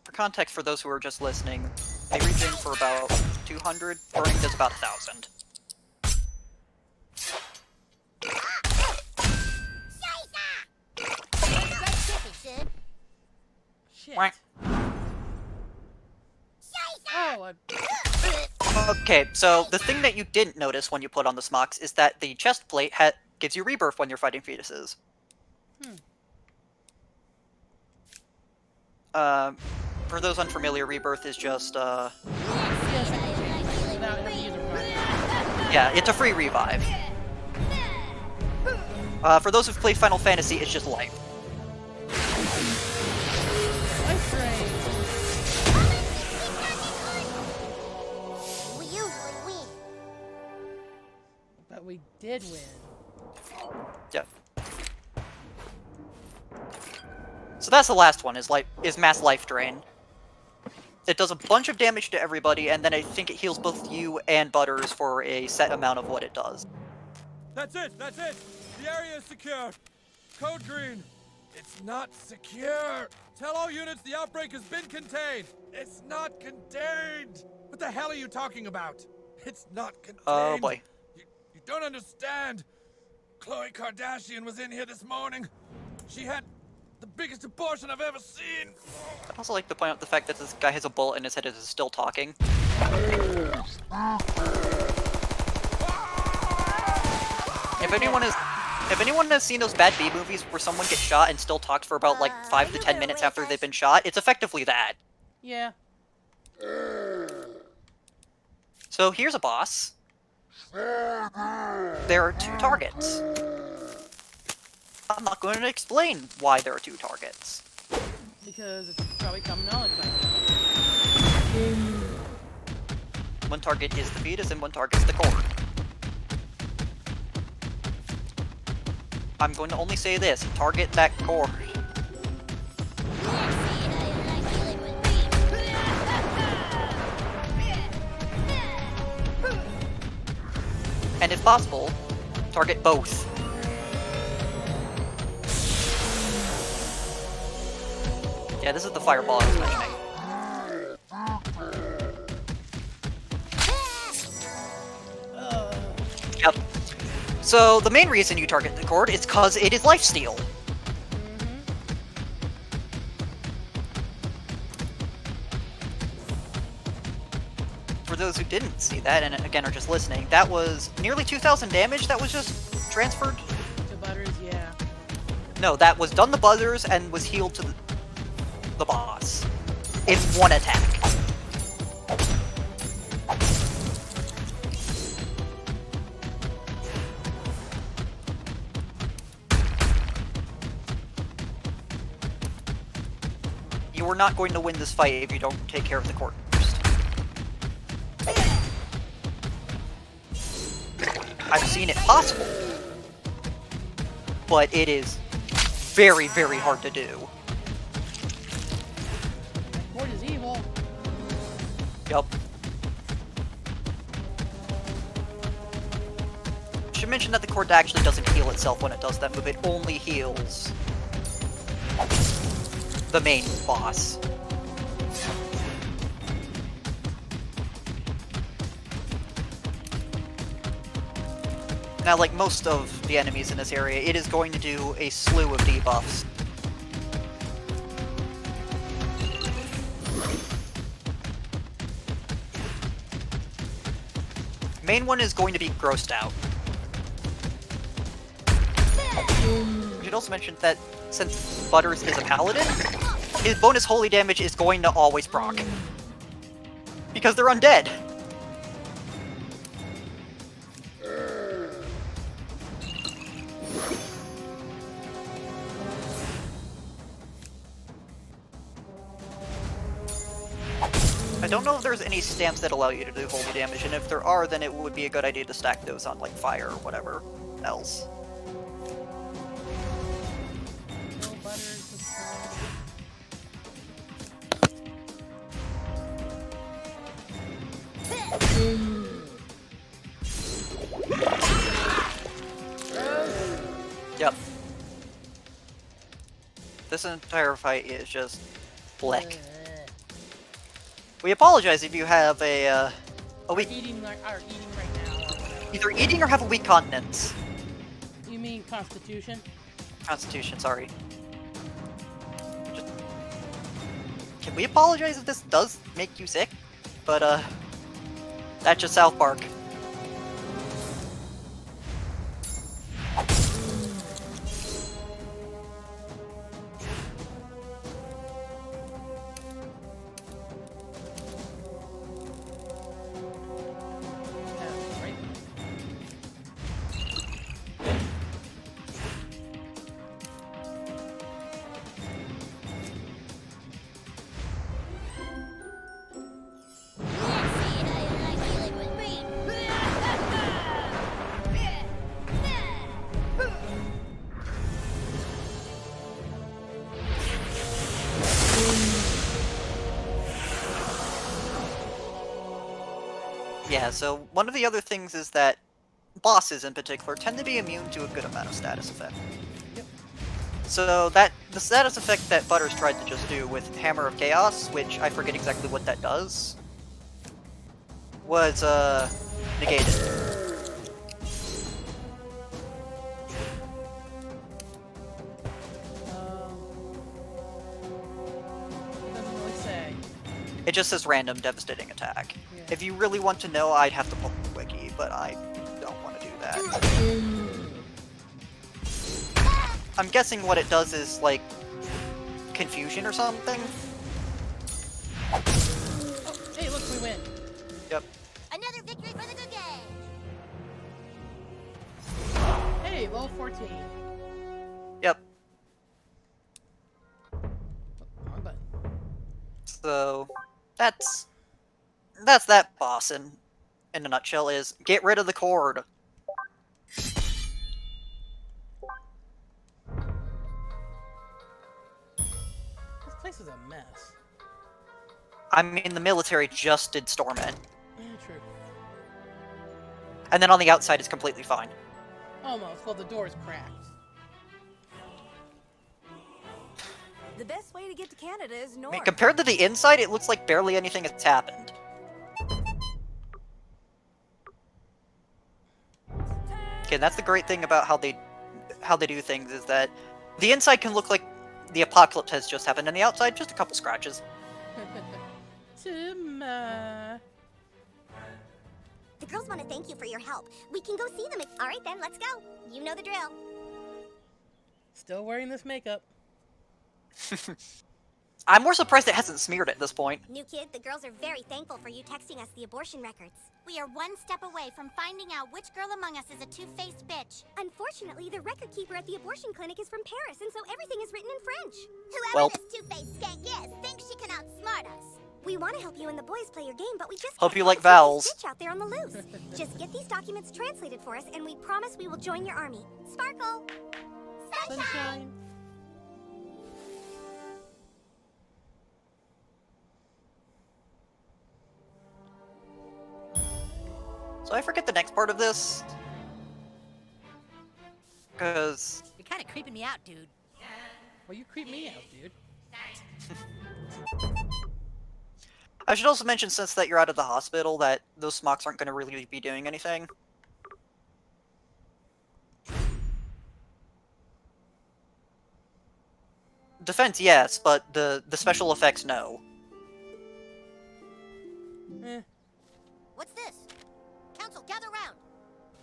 [SPEAKER 2] For context, for those who are just listening, they regen for about 200, burning does about 1,000.
[SPEAKER 1] Shit.
[SPEAKER 2] Quack.
[SPEAKER 1] Oh,
[SPEAKER 2] Okay, so the thing that you didn't notice when you put on the smocks is that the chest plate gives you rebirth when you're fighting fetuses. For those unfamiliar, rebirth is just, yeah, it's a free revive. For those who've played Final Fantasy, it's just life.
[SPEAKER 1] Life drain.
[SPEAKER 4] We usually win.
[SPEAKER 1] But we did win.
[SPEAKER 2] Yeah. So that's the last one, is mass life drain. It does a bunch of damage to everybody, and then I think it heals both you and Butters for a set amount of what it does.
[SPEAKER 9] That's it! That's it! The area is secure! Code green! It's not secure! Tell all units the outbreak has been contained! It's not contained! What the hell are you talking about? It's not contained!
[SPEAKER 2] Oh boy.
[SPEAKER 9] You don't understand! Khloe Kardashian was in here this morning. She had the biggest abortion I've ever seen!
[SPEAKER 2] I'd also like to point out the fact that this guy has a bullet in his head and is still talking. If anyone has seen those bad B movies where someone gets shot and still talks for about like 5 to 10 minutes after they've been shot, it's effectively that.
[SPEAKER 1] Yeah.
[SPEAKER 2] So here's a boss. There are 2 targets. I'm not going to explain why there are 2 targets.
[SPEAKER 1] Because it's probably common knowledge by now.
[SPEAKER 2] One target is the fetus and one target is the cord. I'm going to only say this, target that cord. And if possible, target both. Yeah, this is the fireball I was mentioning. Yep. So the main reason you target the cord is because it is lifesteal. For those who didn't see that, and again are just listening, that was nearly 2,000 damage that was just transferred.
[SPEAKER 1] To Butters, yeah.
[SPEAKER 2] No, that was done the buzzers and was healed to the boss in one attack. You are not going to win this fight if you don't take care of the cord first. I've seen it possible, but it is very, very hard to do.
[SPEAKER 1] That cord is evil.
[SPEAKER 2] Yup. Should mention that the cord actually doesn't heal itself when it does that move. It only heals the main boss. Now, like most of the enemies in this area, it is going to do a slew of debuffs. Main one is going to be grossed out. We should also mention that since Butters is a paladin, his bonus holy damage is going to always proc. Because they're undead. I don't know if there's any stamps that allow you to do holy damage, and if there are, then it would be a good idea to stack those on, like, fire or whatever else.
[SPEAKER 1] No Butters.
[SPEAKER 2] Yep. This entire fight is just bleck. We apologize if you have a weak...
[SPEAKER 1] Eating right now. Or whatever.
[SPEAKER 2] Either eating or have a weak continence.
[SPEAKER 1] You mean Constitution?
[SPEAKER 2] Constitution, sorry. Just... Can we apologize if this does make you sick? But, that's just South Park. Yeah, so one of the other things is that bosses in particular tend to be immune to a good amount of status effect.
[SPEAKER 1] Yep.
[SPEAKER 2] So that the status effect that Butters tried to just do with Hammer of Chaos, which I forget exactly what that does, was negated.
[SPEAKER 1] It doesn't really say.
[SPEAKER 2] It just says random devastating attack.
[SPEAKER 1] Yeah.
[SPEAKER 2] If you really want to know, I'd have to pull the wiki, but I don't want to do that. I'm guessing what it does is, like, confusion or something?
[SPEAKER 1] Oh, hey, look, we win.
[SPEAKER 2] Yep.
[SPEAKER 5] Another victory for the good guys.
[SPEAKER 1] Hey, level 14.
[SPEAKER 2] Yep.
[SPEAKER 1] Wrong button.
[SPEAKER 2] So, that's that boss in a nutshell, is get rid of the cord.
[SPEAKER 1] This place is a mess.
[SPEAKER 2] I mean, the military just did storm it.
[SPEAKER 1] Yeah, true.
[SPEAKER 2] And then on the outside, it's completely fine.
[SPEAKER 1] Almost. Well, the door is cracked.
[SPEAKER 6] The best way to get to Canada is
[SPEAKER 2] I
[SPEAKER 6] north.
[SPEAKER 2] mean, compared to the inside, it looks like barely anything has happened. Okay, that's the great thing about how they do things, is that the inside can look like the apocalypse has just happened, and the outside, just a couple scratches.
[SPEAKER 1] Tuma.
[SPEAKER 4] The girls want to thank you for your help. We can go see them. All right, then, let's go. You know the drill.
[SPEAKER 1] Still wearing this makeup.
[SPEAKER 2] I'm more surprised it hasn't smeared at this point.
[SPEAKER 4] New kid, the girls are very thankful for you texting us the abortion records.
[SPEAKER 11] We are one step away from finding out which girl among us is a two-faced bitch.
[SPEAKER 4] Unfortunately, the record keeper at the abortion clinic is from Paris, and so everything is written in French.
[SPEAKER 11] Whoever this two-faced skank is thinks she can outsmart us.
[SPEAKER 4] We want to help you and the boys play your game, but we just
[SPEAKER 2] Hope
[SPEAKER 4] can't
[SPEAKER 2] you like
[SPEAKER 4] find a
[SPEAKER 2] vowels.
[SPEAKER 4] bitch out there on the loose. Just get these documents translated for us, and we promise we will join your army. Sparkle!
[SPEAKER 1] Sunshine.
[SPEAKER 2] So I forget the next part of this. Because...
[SPEAKER 5] You're kind of creeping me out, dude.
[SPEAKER 1] Well, you creep me out, dude.
[SPEAKER 2] I should also mention, since that you're out of the hospital, that those smocks aren't going to really be doing anything. Defense, yes, but the special effects, no.
[SPEAKER 1] Eh.
[SPEAKER 5] What's this? Council, gather round.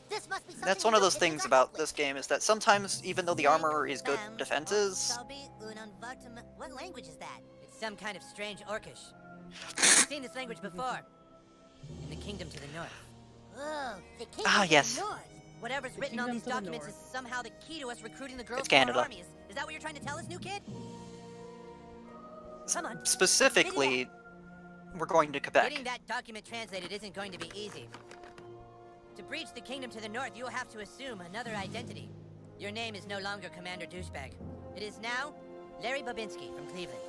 [SPEAKER 5] This must be something
[SPEAKER 2] That's one of
[SPEAKER 5] to do
[SPEAKER 2] those
[SPEAKER 5] with
[SPEAKER 2] things
[SPEAKER 5] the
[SPEAKER 2] about
[SPEAKER 5] conflict.
[SPEAKER 2] this game, is that sometimes, even though the armor is good defenses...
[SPEAKER 5] What language is that? It's some kind of strange Orcish. I've seen this language before. In the kingdom to the north. Oh, the kingdom
[SPEAKER 2] Ah, yes.
[SPEAKER 5] to the north. Whatever's written on
[SPEAKER 1] kingdom
[SPEAKER 5] these
[SPEAKER 1] to the
[SPEAKER 5] documents is
[SPEAKER 1] north.
[SPEAKER 5] somehow the key to us recruiting the girls
[SPEAKER 2] It's
[SPEAKER 5] for our
[SPEAKER 2] Canada.
[SPEAKER 5] army. Is that what you're trying to tell us, new kid? Come on.
[SPEAKER 2] Specifically, we're going to Quebec.
[SPEAKER 5] Getting that document translated isn't going to be easy. To breach the kingdom to the north, you will have to assume another identity. Your name is no longer Commander Douchebag. It is now Larry Babinski from Cleveland.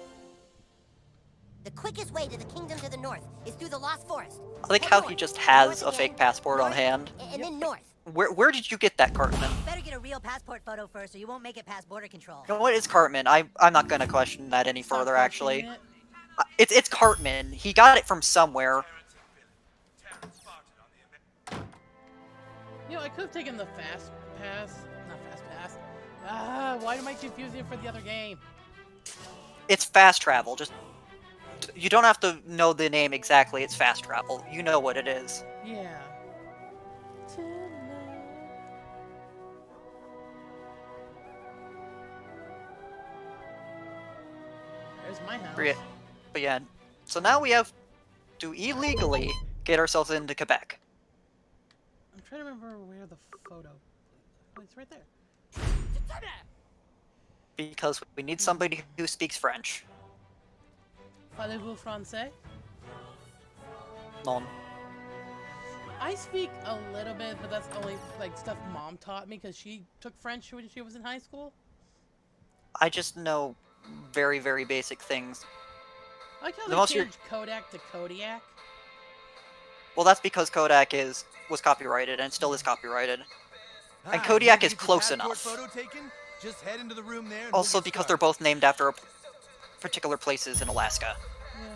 [SPEAKER 11] The quickest way to the kingdom to the north is through the Lost Forest.
[SPEAKER 2] I like
[SPEAKER 11] Head
[SPEAKER 2] how
[SPEAKER 11] north,
[SPEAKER 2] he just
[SPEAKER 11] then
[SPEAKER 2] has
[SPEAKER 11] north
[SPEAKER 2] a fake
[SPEAKER 11] again,
[SPEAKER 2] passport on
[SPEAKER 11] north,
[SPEAKER 2] hand.
[SPEAKER 11] and then north.
[SPEAKER 2] Where did you get that, Cartman?
[SPEAKER 5] Better get a real passport photo first, or you won't make it past border control.
[SPEAKER 2] You know what? It's Cartman. I'm not going to question that any
[SPEAKER 1] Stop
[SPEAKER 2] further,
[SPEAKER 1] questioning
[SPEAKER 2] actually.
[SPEAKER 1] it.
[SPEAKER 2] It's Cartman. He got it from somewhere.
[SPEAKER 1] You know, I could have taken the fast pass. Not fast pass. Ah, why am I confusing it for the other game?
[SPEAKER 2] It's fast travel. Just... You don't have to know the name exactly. It's fast travel. You know what it is.
[SPEAKER 1] Yeah. There's my house.
[SPEAKER 2] But yeah, so now we have to illegally get ourselves into Quebec.
[SPEAKER 1] I'm trying to remember where the photo... Oh, it's right there.
[SPEAKER 2] Because we need somebody who speaks French.
[SPEAKER 1] Parlez-vous français?
[SPEAKER 2] Non.
[SPEAKER 1] I speak a little bit, but that's only like stuff Mom taught me because she took French when she was in high school.
[SPEAKER 2] I just know very, very basic things.
[SPEAKER 1] I like how
[SPEAKER 2] The
[SPEAKER 1] they
[SPEAKER 2] most
[SPEAKER 1] changed Kodak to Kodiak.
[SPEAKER 2] Well, that's because Kodak was copyrighted and still is copyrighted. And
[SPEAKER 3] Ah,
[SPEAKER 2] Kodiak
[SPEAKER 3] you
[SPEAKER 2] is
[SPEAKER 3] get your
[SPEAKER 2] close
[SPEAKER 3] passport
[SPEAKER 2] enough.
[SPEAKER 3] Photo taken? Just head into the room there and
[SPEAKER 2] Also
[SPEAKER 3] we'll get
[SPEAKER 2] because they're
[SPEAKER 3] started.
[SPEAKER 2] both named after particular places in Alaska.
[SPEAKER 1] Yeah.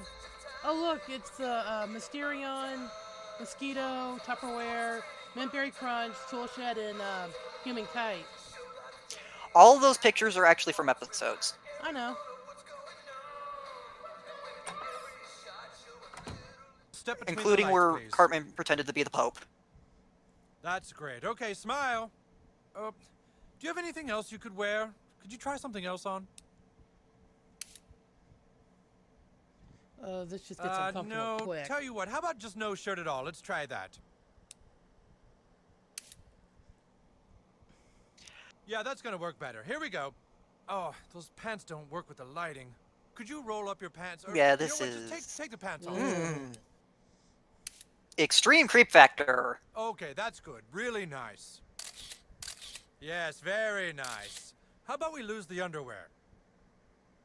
[SPEAKER 1] Oh look, it's the Mysterion, Mosquito, Tupperware, Mintberry Crunch, Toolshed, and Human Kite.
[SPEAKER 2] All of those pictures are actually from episodes.
[SPEAKER 1] I know.
[SPEAKER 3] Step between the
[SPEAKER 2] Including
[SPEAKER 3] lights,
[SPEAKER 2] where
[SPEAKER 3] please.
[SPEAKER 2] Cartman pretended to be the Pope.
[SPEAKER 9] That's great. Okay, smile. Do you have anything else you could wear? Could you try something else on?
[SPEAKER 1] This just gets uncomfortable
[SPEAKER 9] No.
[SPEAKER 1] quick.
[SPEAKER 9] Tell you what, how about just no shirt at all? Let's try that. Yeah, that's gonna work better. Here we go. Oh, those pants don't work with the lighting. Could you roll up your pants? Or,
[SPEAKER 2] Yeah,
[SPEAKER 9] you
[SPEAKER 2] this
[SPEAKER 9] know what, just
[SPEAKER 2] is...
[SPEAKER 9] take the pants off.
[SPEAKER 2] Extreme creep factor.
[SPEAKER 9] Okay, that's good. Really nice. Yes, very nice. How about we lose the underwear?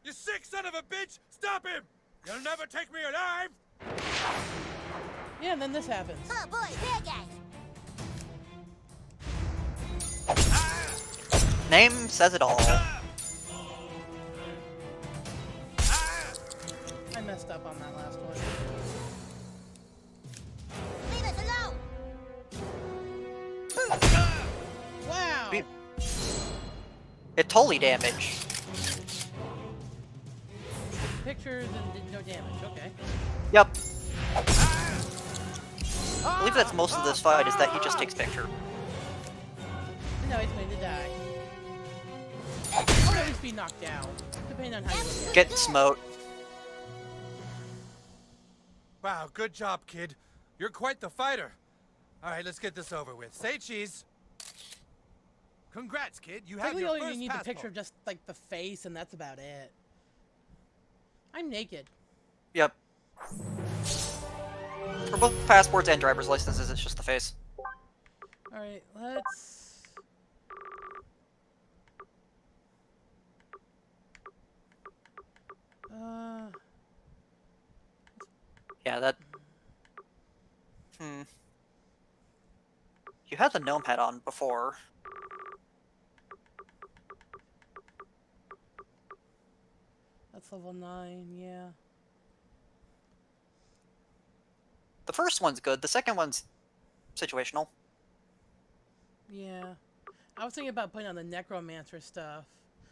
[SPEAKER 9] You sick son of a bitch! Stop him! You'll never take me alive!
[SPEAKER 1] Yeah, and then this happens.
[SPEAKER 11] Oh boy, bad guys.
[SPEAKER 2] Name says it all.
[SPEAKER 1] messed up on that last one.
[SPEAKER 11] Leave us alone!
[SPEAKER 1] Wow!
[SPEAKER 2] It totally damaged.
[SPEAKER 1] Pictures and did no damage, okay.
[SPEAKER 2] Yep. I believe that's most of this fight, is that he just takes picture.
[SPEAKER 1] No, he's going to die. Or at least be knocked out, depending on how you look at it.
[SPEAKER 2] Get smote.
[SPEAKER 3] Wow, good job, kid. You're quite the fighter. All right, let's get this over with. Say cheese. Congrats, kid. You have
[SPEAKER 1] Technically,
[SPEAKER 3] your
[SPEAKER 1] only
[SPEAKER 3] first
[SPEAKER 1] you need the
[SPEAKER 3] passport.
[SPEAKER 1] picture of just, like, the face, and that's about it. I'm naked.
[SPEAKER 2] Yep. For both passports and driver's licenses, it's just the face.
[SPEAKER 1] Alright, let's...
[SPEAKER 2] Yeah, that... You had the gnome head on before.
[SPEAKER 1] That's level 9, yeah.
[SPEAKER 2] The first one's good, the second one's situational.
[SPEAKER 1] Yeah. I was thinking about putting on the necromancer stuff.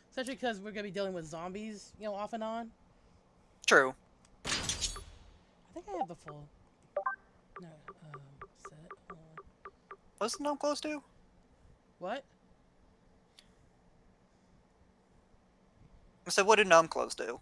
[SPEAKER 1] Especially because we're going to be dealing with zombies, you know, off and on.
[SPEAKER 2] True.
[SPEAKER 1] I think I have the full... No, set. Hold on.
[SPEAKER 2] What does the gnome close to?
[SPEAKER 1] What?
[SPEAKER 2] I said, what do gnome clothes do?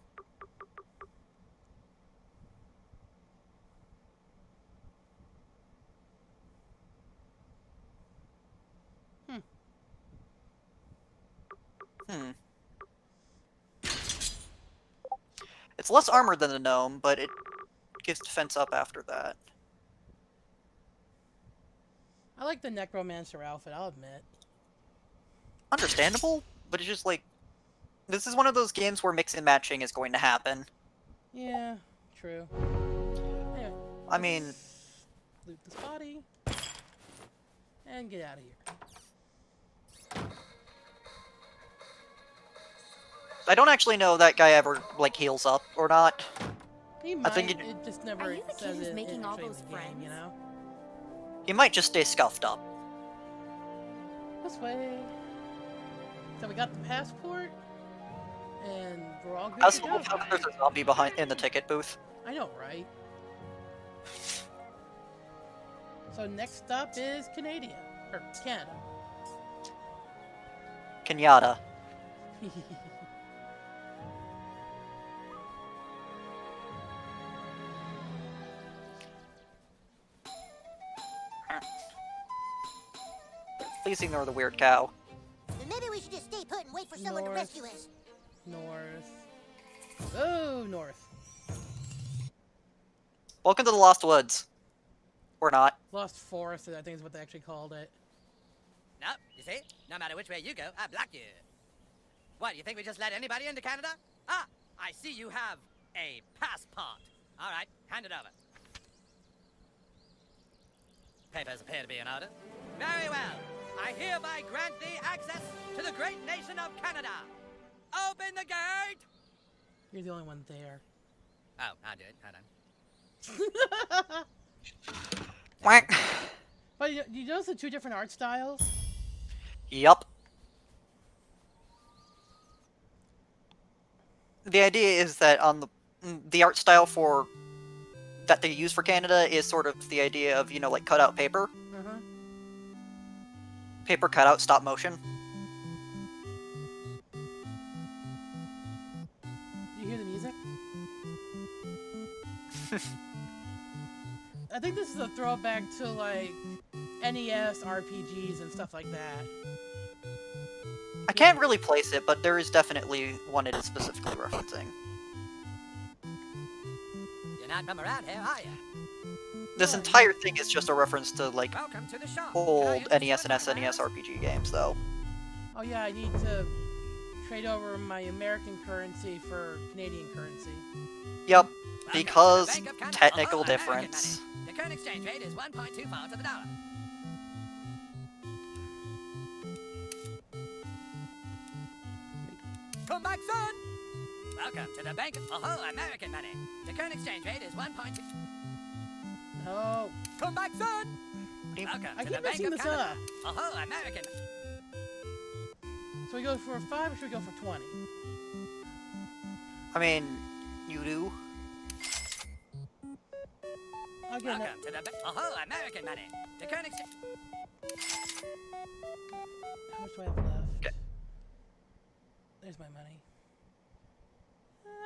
[SPEAKER 2] It's less armor than the gnome, but it gives defense up after that.
[SPEAKER 1] I like the necromancer outfit, I'll admit.
[SPEAKER 2] Understandable, but it's just like... This is one of those games where mix and matching is going to happen.
[SPEAKER 1] Yeah, true. Anyway,
[SPEAKER 2] I mean...
[SPEAKER 1] Loot this body. And get out of here.
[SPEAKER 2] I don't actually know if that guy ever, like, heals up or not.
[SPEAKER 1] He might,
[SPEAKER 2] I think
[SPEAKER 1] it just never
[SPEAKER 4] Are you the
[SPEAKER 1] says
[SPEAKER 4] kid who's
[SPEAKER 1] it
[SPEAKER 4] making all
[SPEAKER 1] actually in
[SPEAKER 4] those
[SPEAKER 1] the game,
[SPEAKER 4] friends?
[SPEAKER 1] you know?
[SPEAKER 2] He might just stay scuffed up.
[SPEAKER 1] This way. So we got the passport. And we're all good
[SPEAKER 2] How's
[SPEAKER 1] to go.
[SPEAKER 2] there's a zombie behind in the ticket booth?
[SPEAKER 1] I know, right? So next up is Canada. Or Canada.
[SPEAKER 2] Kenyatta. Please ignore the weird cow.
[SPEAKER 11] Then maybe we should just stay put and wait for someone to
[SPEAKER 1] North.
[SPEAKER 11] rescue us.
[SPEAKER 1] North. Oh, north.
[SPEAKER 2] Welcome to the Lost Woods. Or not.
[SPEAKER 1] Lost Forest, I think is what they actually called it.
[SPEAKER 5] No, you see? No matter which way you go, I block you. What, you think we just let anybody into Canada? Ah, I see you have a passport. All right, hand it over. Papers appear to be in order. Very well. I hereby grant thee access to the great nation of Canada. Open the gate!
[SPEAKER 1] You're the only one there.
[SPEAKER 5] Oh, I'll do it. Hold on.
[SPEAKER 2] Quack.
[SPEAKER 1] But you notice the two different art styles?
[SPEAKER 2] Yup. The idea is that on the art style for that they use for Canada is sort of the idea of, you know, like cutout paper.
[SPEAKER 1] Uh-huh.
[SPEAKER 2] Paper cutout, stop motion.
[SPEAKER 1] You hear the music? I think this is a throwback to, like, NES RPGs and stuff like that.
[SPEAKER 2] I can't really place it, but there is definitely one it is specifically referencing.
[SPEAKER 5] You're not from around here, are you?
[SPEAKER 2] This entire thing is just a reference to, like,
[SPEAKER 5] Welcome to the shop.
[SPEAKER 2] old NES and SNES RPG games, though.
[SPEAKER 1] Oh yeah, I need to trade over my American currency for Canadian currency.
[SPEAKER 2] Yep,
[SPEAKER 5] Welcome
[SPEAKER 2] because
[SPEAKER 5] to the Bank of Canada.
[SPEAKER 2] technical
[SPEAKER 5] Oh, American
[SPEAKER 2] difference.
[SPEAKER 5] money. The current exchange rate is 1.24 to the dollar. Come back, son! Welcome to the bank. Oh, American money. The current exchange rate is 1.2.
[SPEAKER 1] No.
[SPEAKER 5] Come back soon. Welcome
[SPEAKER 1] I
[SPEAKER 5] to
[SPEAKER 1] keep
[SPEAKER 5] the Bank
[SPEAKER 1] messing
[SPEAKER 5] of
[SPEAKER 1] this
[SPEAKER 5] Canada.
[SPEAKER 1] up.
[SPEAKER 5] Oh, American.
[SPEAKER 1] So we go for 5 or should we go for 20?
[SPEAKER 2] I mean, you do.
[SPEAKER 1] Again,
[SPEAKER 5] Welcome to the bank. Oh, American money. The current exchange.
[SPEAKER 1] how much do I have left?
[SPEAKER 2] Okay.
[SPEAKER 1] There's my money.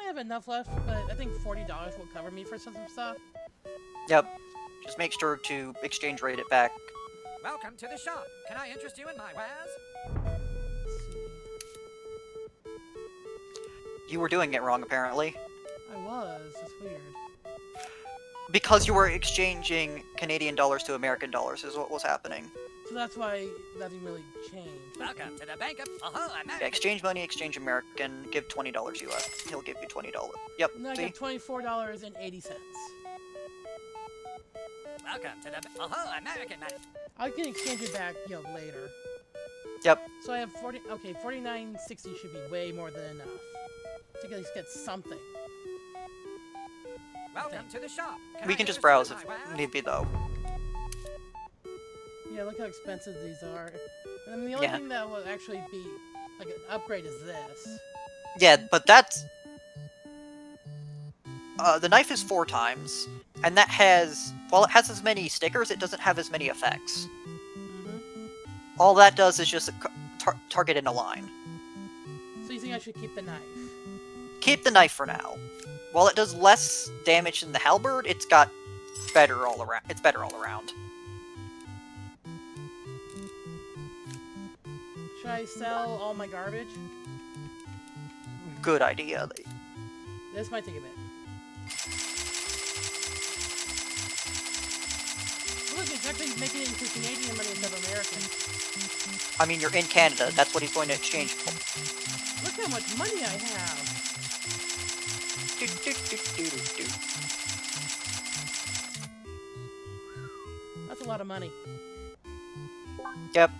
[SPEAKER 1] I have enough left, but I think $40 will cover me for some stuff.
[SPEAKER 2] Yep. Just make sure to exchange rate it back.
[SPEAKER 5] Welcome to the shop. Can I interest you in my wares?
[SPEAKER 1] Let's see.
[SPEAKER 2] You were doing it wrong, apparently.
[SPEAKER 1] I was. It's weird.
[SPEAKER 2] Because you were exchanging Canadian dollars to American dollars is what was happening.
[SPEAKER 1] So that's why nothing really changed.
[SPEAKER 5] Welcome to the Bank of American.
[SPEAKER 2] Yeah, exchange money, exchange American, give $20 US. He'll give you $20. Yep,
[SPEAKER 1] No, I
[SPEAKER 2] see?
[SPEAKER 1] get $24.80.
[SPEAKER 5] Welcome to the American money.
[SPEAKER 1] I can exchange it back, later.
[SPEAKER 2] Yep.
[SPEAKER 1] So I have 49.60 should be way more than enough. To at least get something.
[SPEAKER 5] Welcome to the shop.
[SPEAKER 2] We can just browse if need be, though.
[SPEAKER 1] Yeah, look how expensive these are. And the only thing that will actually be like an upgrade is this.
[SPEAKER 2] Yeah, but that's... the knife is 4 times, and that has... While it has as many stickers, it doesn't have as many effects. All that does is just target in a line.
[SPEAKER 1] So you think I should keep the knife?
[SPEAKER 2] Keep the knife for now. While it does less damage than the halberd, it's got better all around. It's better all around.
[SPEAKER 1] Should I sell all my garbage?
[SPEAKER 2] Good idea.
[SPEAKER 1] This might take a bit. Look, it's actually making it into Canadian money instead of American.
[SPEAKER 2] I mean, you're in Canada. That's what he's going to exchange for.
[SPEAKER 1] Look how much money I have. That's a lot of money.
[SPEAKER 2] Yep.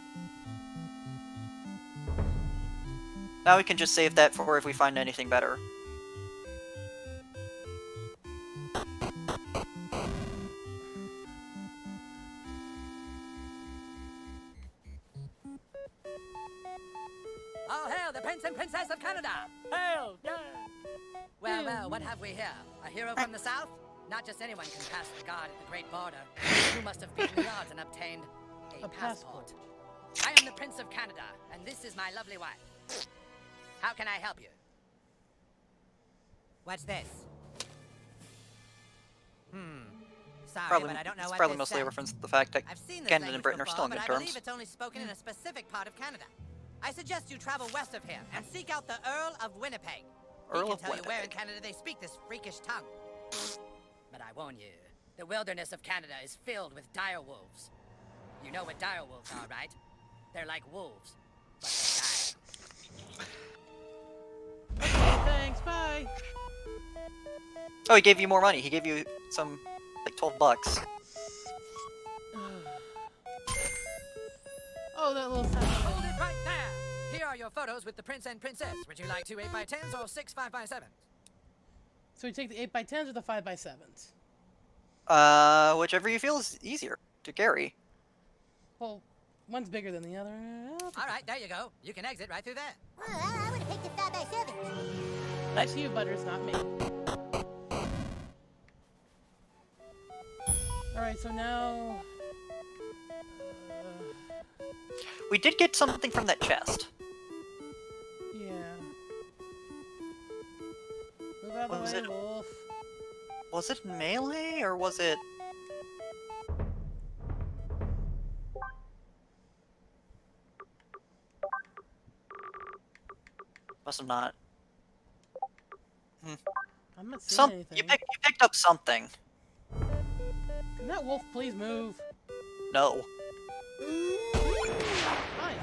[SPEAKER 2] Now we can just save that for if we find anything better.
[SPEAKER 5] All hail the Prince and Princess of Canada! Hail! Yeah! Well, well, what have we here? A hero from the south? Not just anyone can pass the guard at the Great Border. You must have beaten the odds and obtained a passport. I am the Prince of Canada, and this is my lovely wife. How can I help you? What's this? Sorry, but I don't know
[SPEAKER 2] it's
[SPEAKER 5] what
[SPEAKER 2] probably
[SPEAKER 5] this
[SPEAKER 2] mostly a
[SPEAKER 5] says.
[SPEAKER 2] reference to the fact that
[SPEAKER 5] I've seen this
[SPEAKER 2] Canada and
[SPEAKER 5] language
[SPEAKER 2] Britain are
[SPEAKER 5] before,
[SPEAKER 2] still in
[SPEAKER 5] but
[SPEAKER 2] good
[SPEAKER 5] I
[SPEAKER 2] terms.
[SPEAKER 5] believe it's only spoken in a specific part of Canada. I suggest you travel west of here and seek out the Earl of Winnipeg. He can tell you where in Canada they speak this freakish tongue. But I warn you, the wilderness of Canada is filled with dire wolves. You know what dire wolves are, right? They're like wolves, but they're dire.
[SPEAKER 1] Thanks, bye.
[SPEAKER 2] Oh, he gave you more money. He gave you some, like, $12.
[SPEAKER 1] Oh, that little sound.
[SPEAKER 5] Hold it right there! Here are your photos with the Prince and Princess. Would you like 2 8x10s or 6 5x7s?
[SPEAKER 1] So we take the 8x10s or the 5x7s?
[SPEAKER 2] Whichever you feel is easier to carry.
[SPEAKER 1] Well, one's bigger than the other.
[SPEAKER 5] Alright, there you go. You can exit right through there.
[SPEAKER 11] Well, I would have picked the 5x7.
[SPEAKER 1] Nice to you, Butters, not me. Alright, so now...
[SPEAKER 2] We did get something from that chest.
[SPEAKER 1] yeah. Move out of
[SPEAKER 2] Was
[SPEAKER 1] the way,
[SPEAKER 2] it-
[SPEAKER 1] wolf.
[SPEAKER 2] Was it melee, or was it... Must have not.
[SPEAKER 1] I'm not seeing anything.
[SPEAKER 2] You picked up something.
[SPEAKER 1] Can that wolf please move?
[SPEAKER 2] No.
[SPEAKER 1] Fine,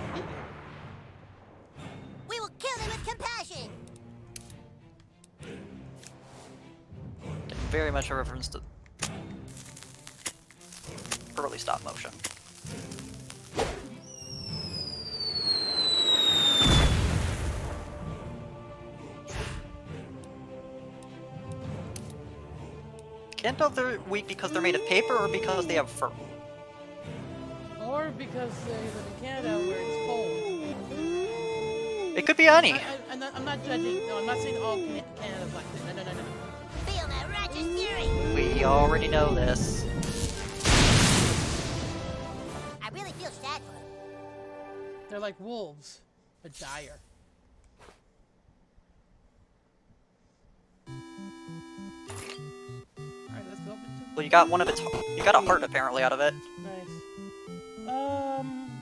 [SPEAKER 11] We will kill them with compassion.
[SPEAKER 2] Very much a reference to early stop motion. can't tell if they're weak because they're made of paper or because they have fur.
[SPEAKER 1] Or because they live in Canada where it's cold.
[SPEAKER 2] It could be any.
[SPEAKER 1] I'm not judging. No, I'm not saying all Canada's like this. No.
[SPEAKER 11] Feel that righteous fury.
[SPEAKER 2] We already know this.
[SPEAKER 11] I really feel sad for them.
[SPEAKER 1] They're like wolves, but dire. Alright, let's go up into...
[SPEAKER 2] Well, you got one of its. You got a heart apparently out of it.
[SPEAKER 1] Nice.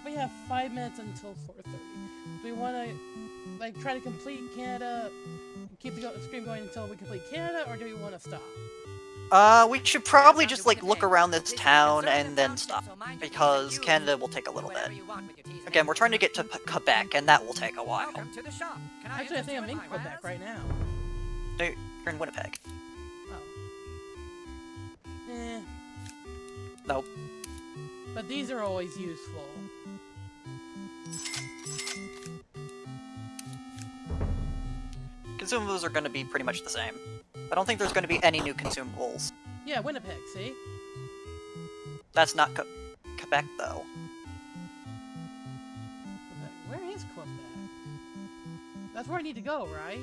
[SPEAKER 1] We have 5 minutes until 4:30. Do we want to, like, try to complete Canada, keep the stream going until we complete Canada, or do we want to stop?
[SPEAKER 2] We should probably just, like, look around this town and then stop, because Canada will take a little bit. Again, we're trying to get to Quebec, and that will take a while.
[SPEAKER 1] Actually, I think I'm in Quebec right now.
[SPEAKER 2] No, you're in Winnipeg.
[SPEAKER 1] Oh. Eh.
[SPEAKER 2] Nope.
[SPEAKER 1] But these are always useful.
[SPEAKER 2] Consumables are going to be pretty much the same. I don't think there's going to be any new consumables.
[SPEAKER 1] Yeah, Winnipeg, see?
[SPEAKER 2] That's not Quebec, though.
[SPEAKER 1] Quebec. Where is Quebec? That's where I need to go, right?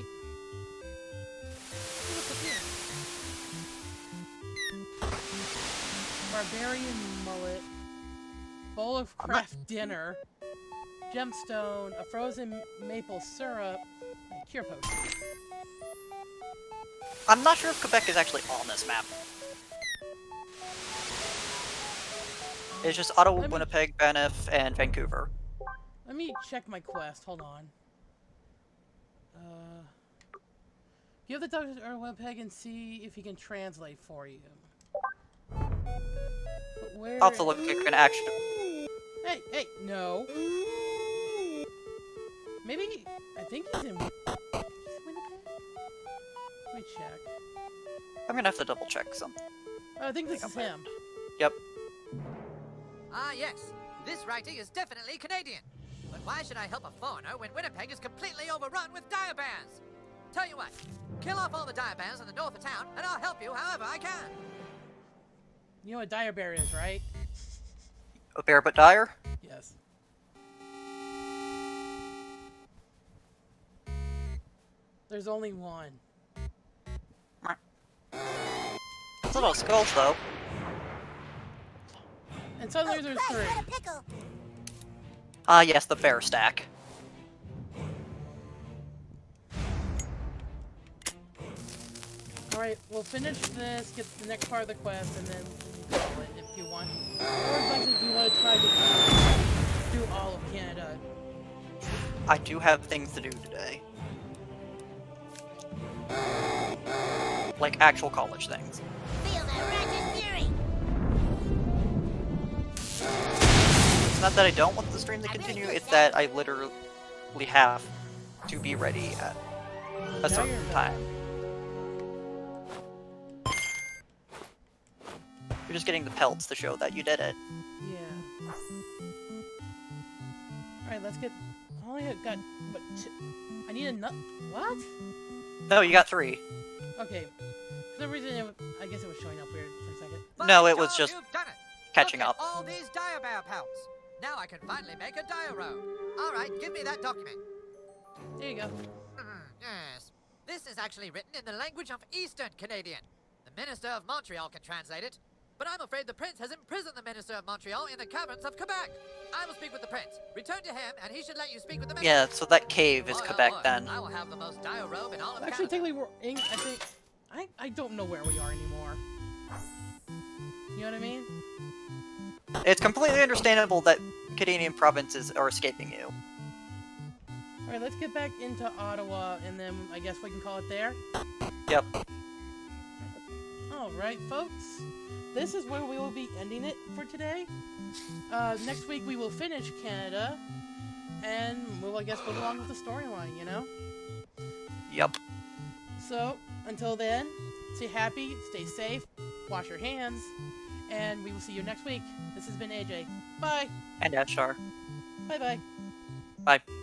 [SPEAKER 1] What's up here? Barbarian mullet. Bowl of craft dinner. Gemstone. A frozen maple syrup. And cure potion.
[SPEAKER 2] I'm not sure if Quebec is actually on this map. It's just Ottawa, Winnipeg, Banff, and Vancouver.
[SPEAKER 1] Let me check my quest. Hold on. Give the doctor to Winnipeg and see if he can translate for you. But where...
[SPEAKER 2] I'll have to look at an action.
[SPEAKER 1] Hey, no. Maybe... I think he's in... Winnipeg? Let me check.
[SPEAKER 2] I'm gonna have to double check something.
[SPEAKER 1] Oh, I think this is him.
[SPEAKER 2] Yep.
[SPEAKER 5] Ah, yes. This writing is definitely Canadian. But why should I help a foreigner when Winnipeg is completely overrun with dire bears? Tell you what, kill off all the dire bears in the north of town, and I'll help you however I can.
[SPEAKER 1] You know what dire bear is, right?
[SPEAKER 2] A bear but dire?
[SPEAKER 1] Yes. There's only one.
[SPEAKER 2] It's little skulls, though.
[SPEAKER 1] And suddenly there's three.
[SPEAKER 2] Ah, yes, the bear stack.
[SPEAKER 1] Alright, we'll finish this, get the next part of the quest, and then call it if you want. Or if you want to try to do all of Canada.
[SPEAKER 2] I do have things to do today. Like actual college things.
[SPEAKER 11] Feel that righteous fury.
[SPEAKER 2] It's not that I don't want the stream to continue, it's that I literally have to be ready at a certain time. You're just getting the pelts to show that you did it.
[SPEAKER 1] Yeah. Alright, let's get... I only got... What, I need a nut... What?
[SPEAKER 2] No, you got 3.
[SPEAKER 1] Okay. For some reason, I guess it was showing up weird for a second.
[SPEAKER 2] No, it was just catching up.
[SPEAKER 5] All these dire bear pelts. Now I can finally make a diorama. All right, give me that document.
[SPEAKER 1] There you go.
[SPEAKER 5] Yes. This is actually written in the language of Eastern Canadian. The Minister of Montreal can translate it, but I'm afraid the Prince has imprisoned the Minister of Montreal in the caverns of Quebec. I will speak with the Prince. Return to him, and he should let you speak with the Minister.
[SPEAKER 2] Yeah, so that cave is Quebec then.
[SPEAKER 5] I will have the most dire robe in all of
[SPEAKER 1] Actually,
[SPEAKER 5] Canada.
[SPEAKER 1] technically, we're in... I think... I don't know where we are anymore. You know what I mean?
[SPEAKER 2] It's completely understandable that Canadian provinces are escaping you.
[SPEAKER 1] Alright, let's get back into Ottawa, and then I guess we can call it there.
[SPEAKER 2] Yep.
[SPEAKER 1] Alright, folks. This is where we will be ending it for today. Next week we will finish Canada, and we'll, I guess, move along with the storyline, you know?
[SPEAKER 2] Yep.
[SPEAKER 1] So, until then, stay happy, stay safe, wash your hands, and we will see you next week. This has been AJ. Bye!
[SPEAKER 2] And Ashar.
[SPEAKER 1] Bye-bye.
[SPEAKER 2] Bye.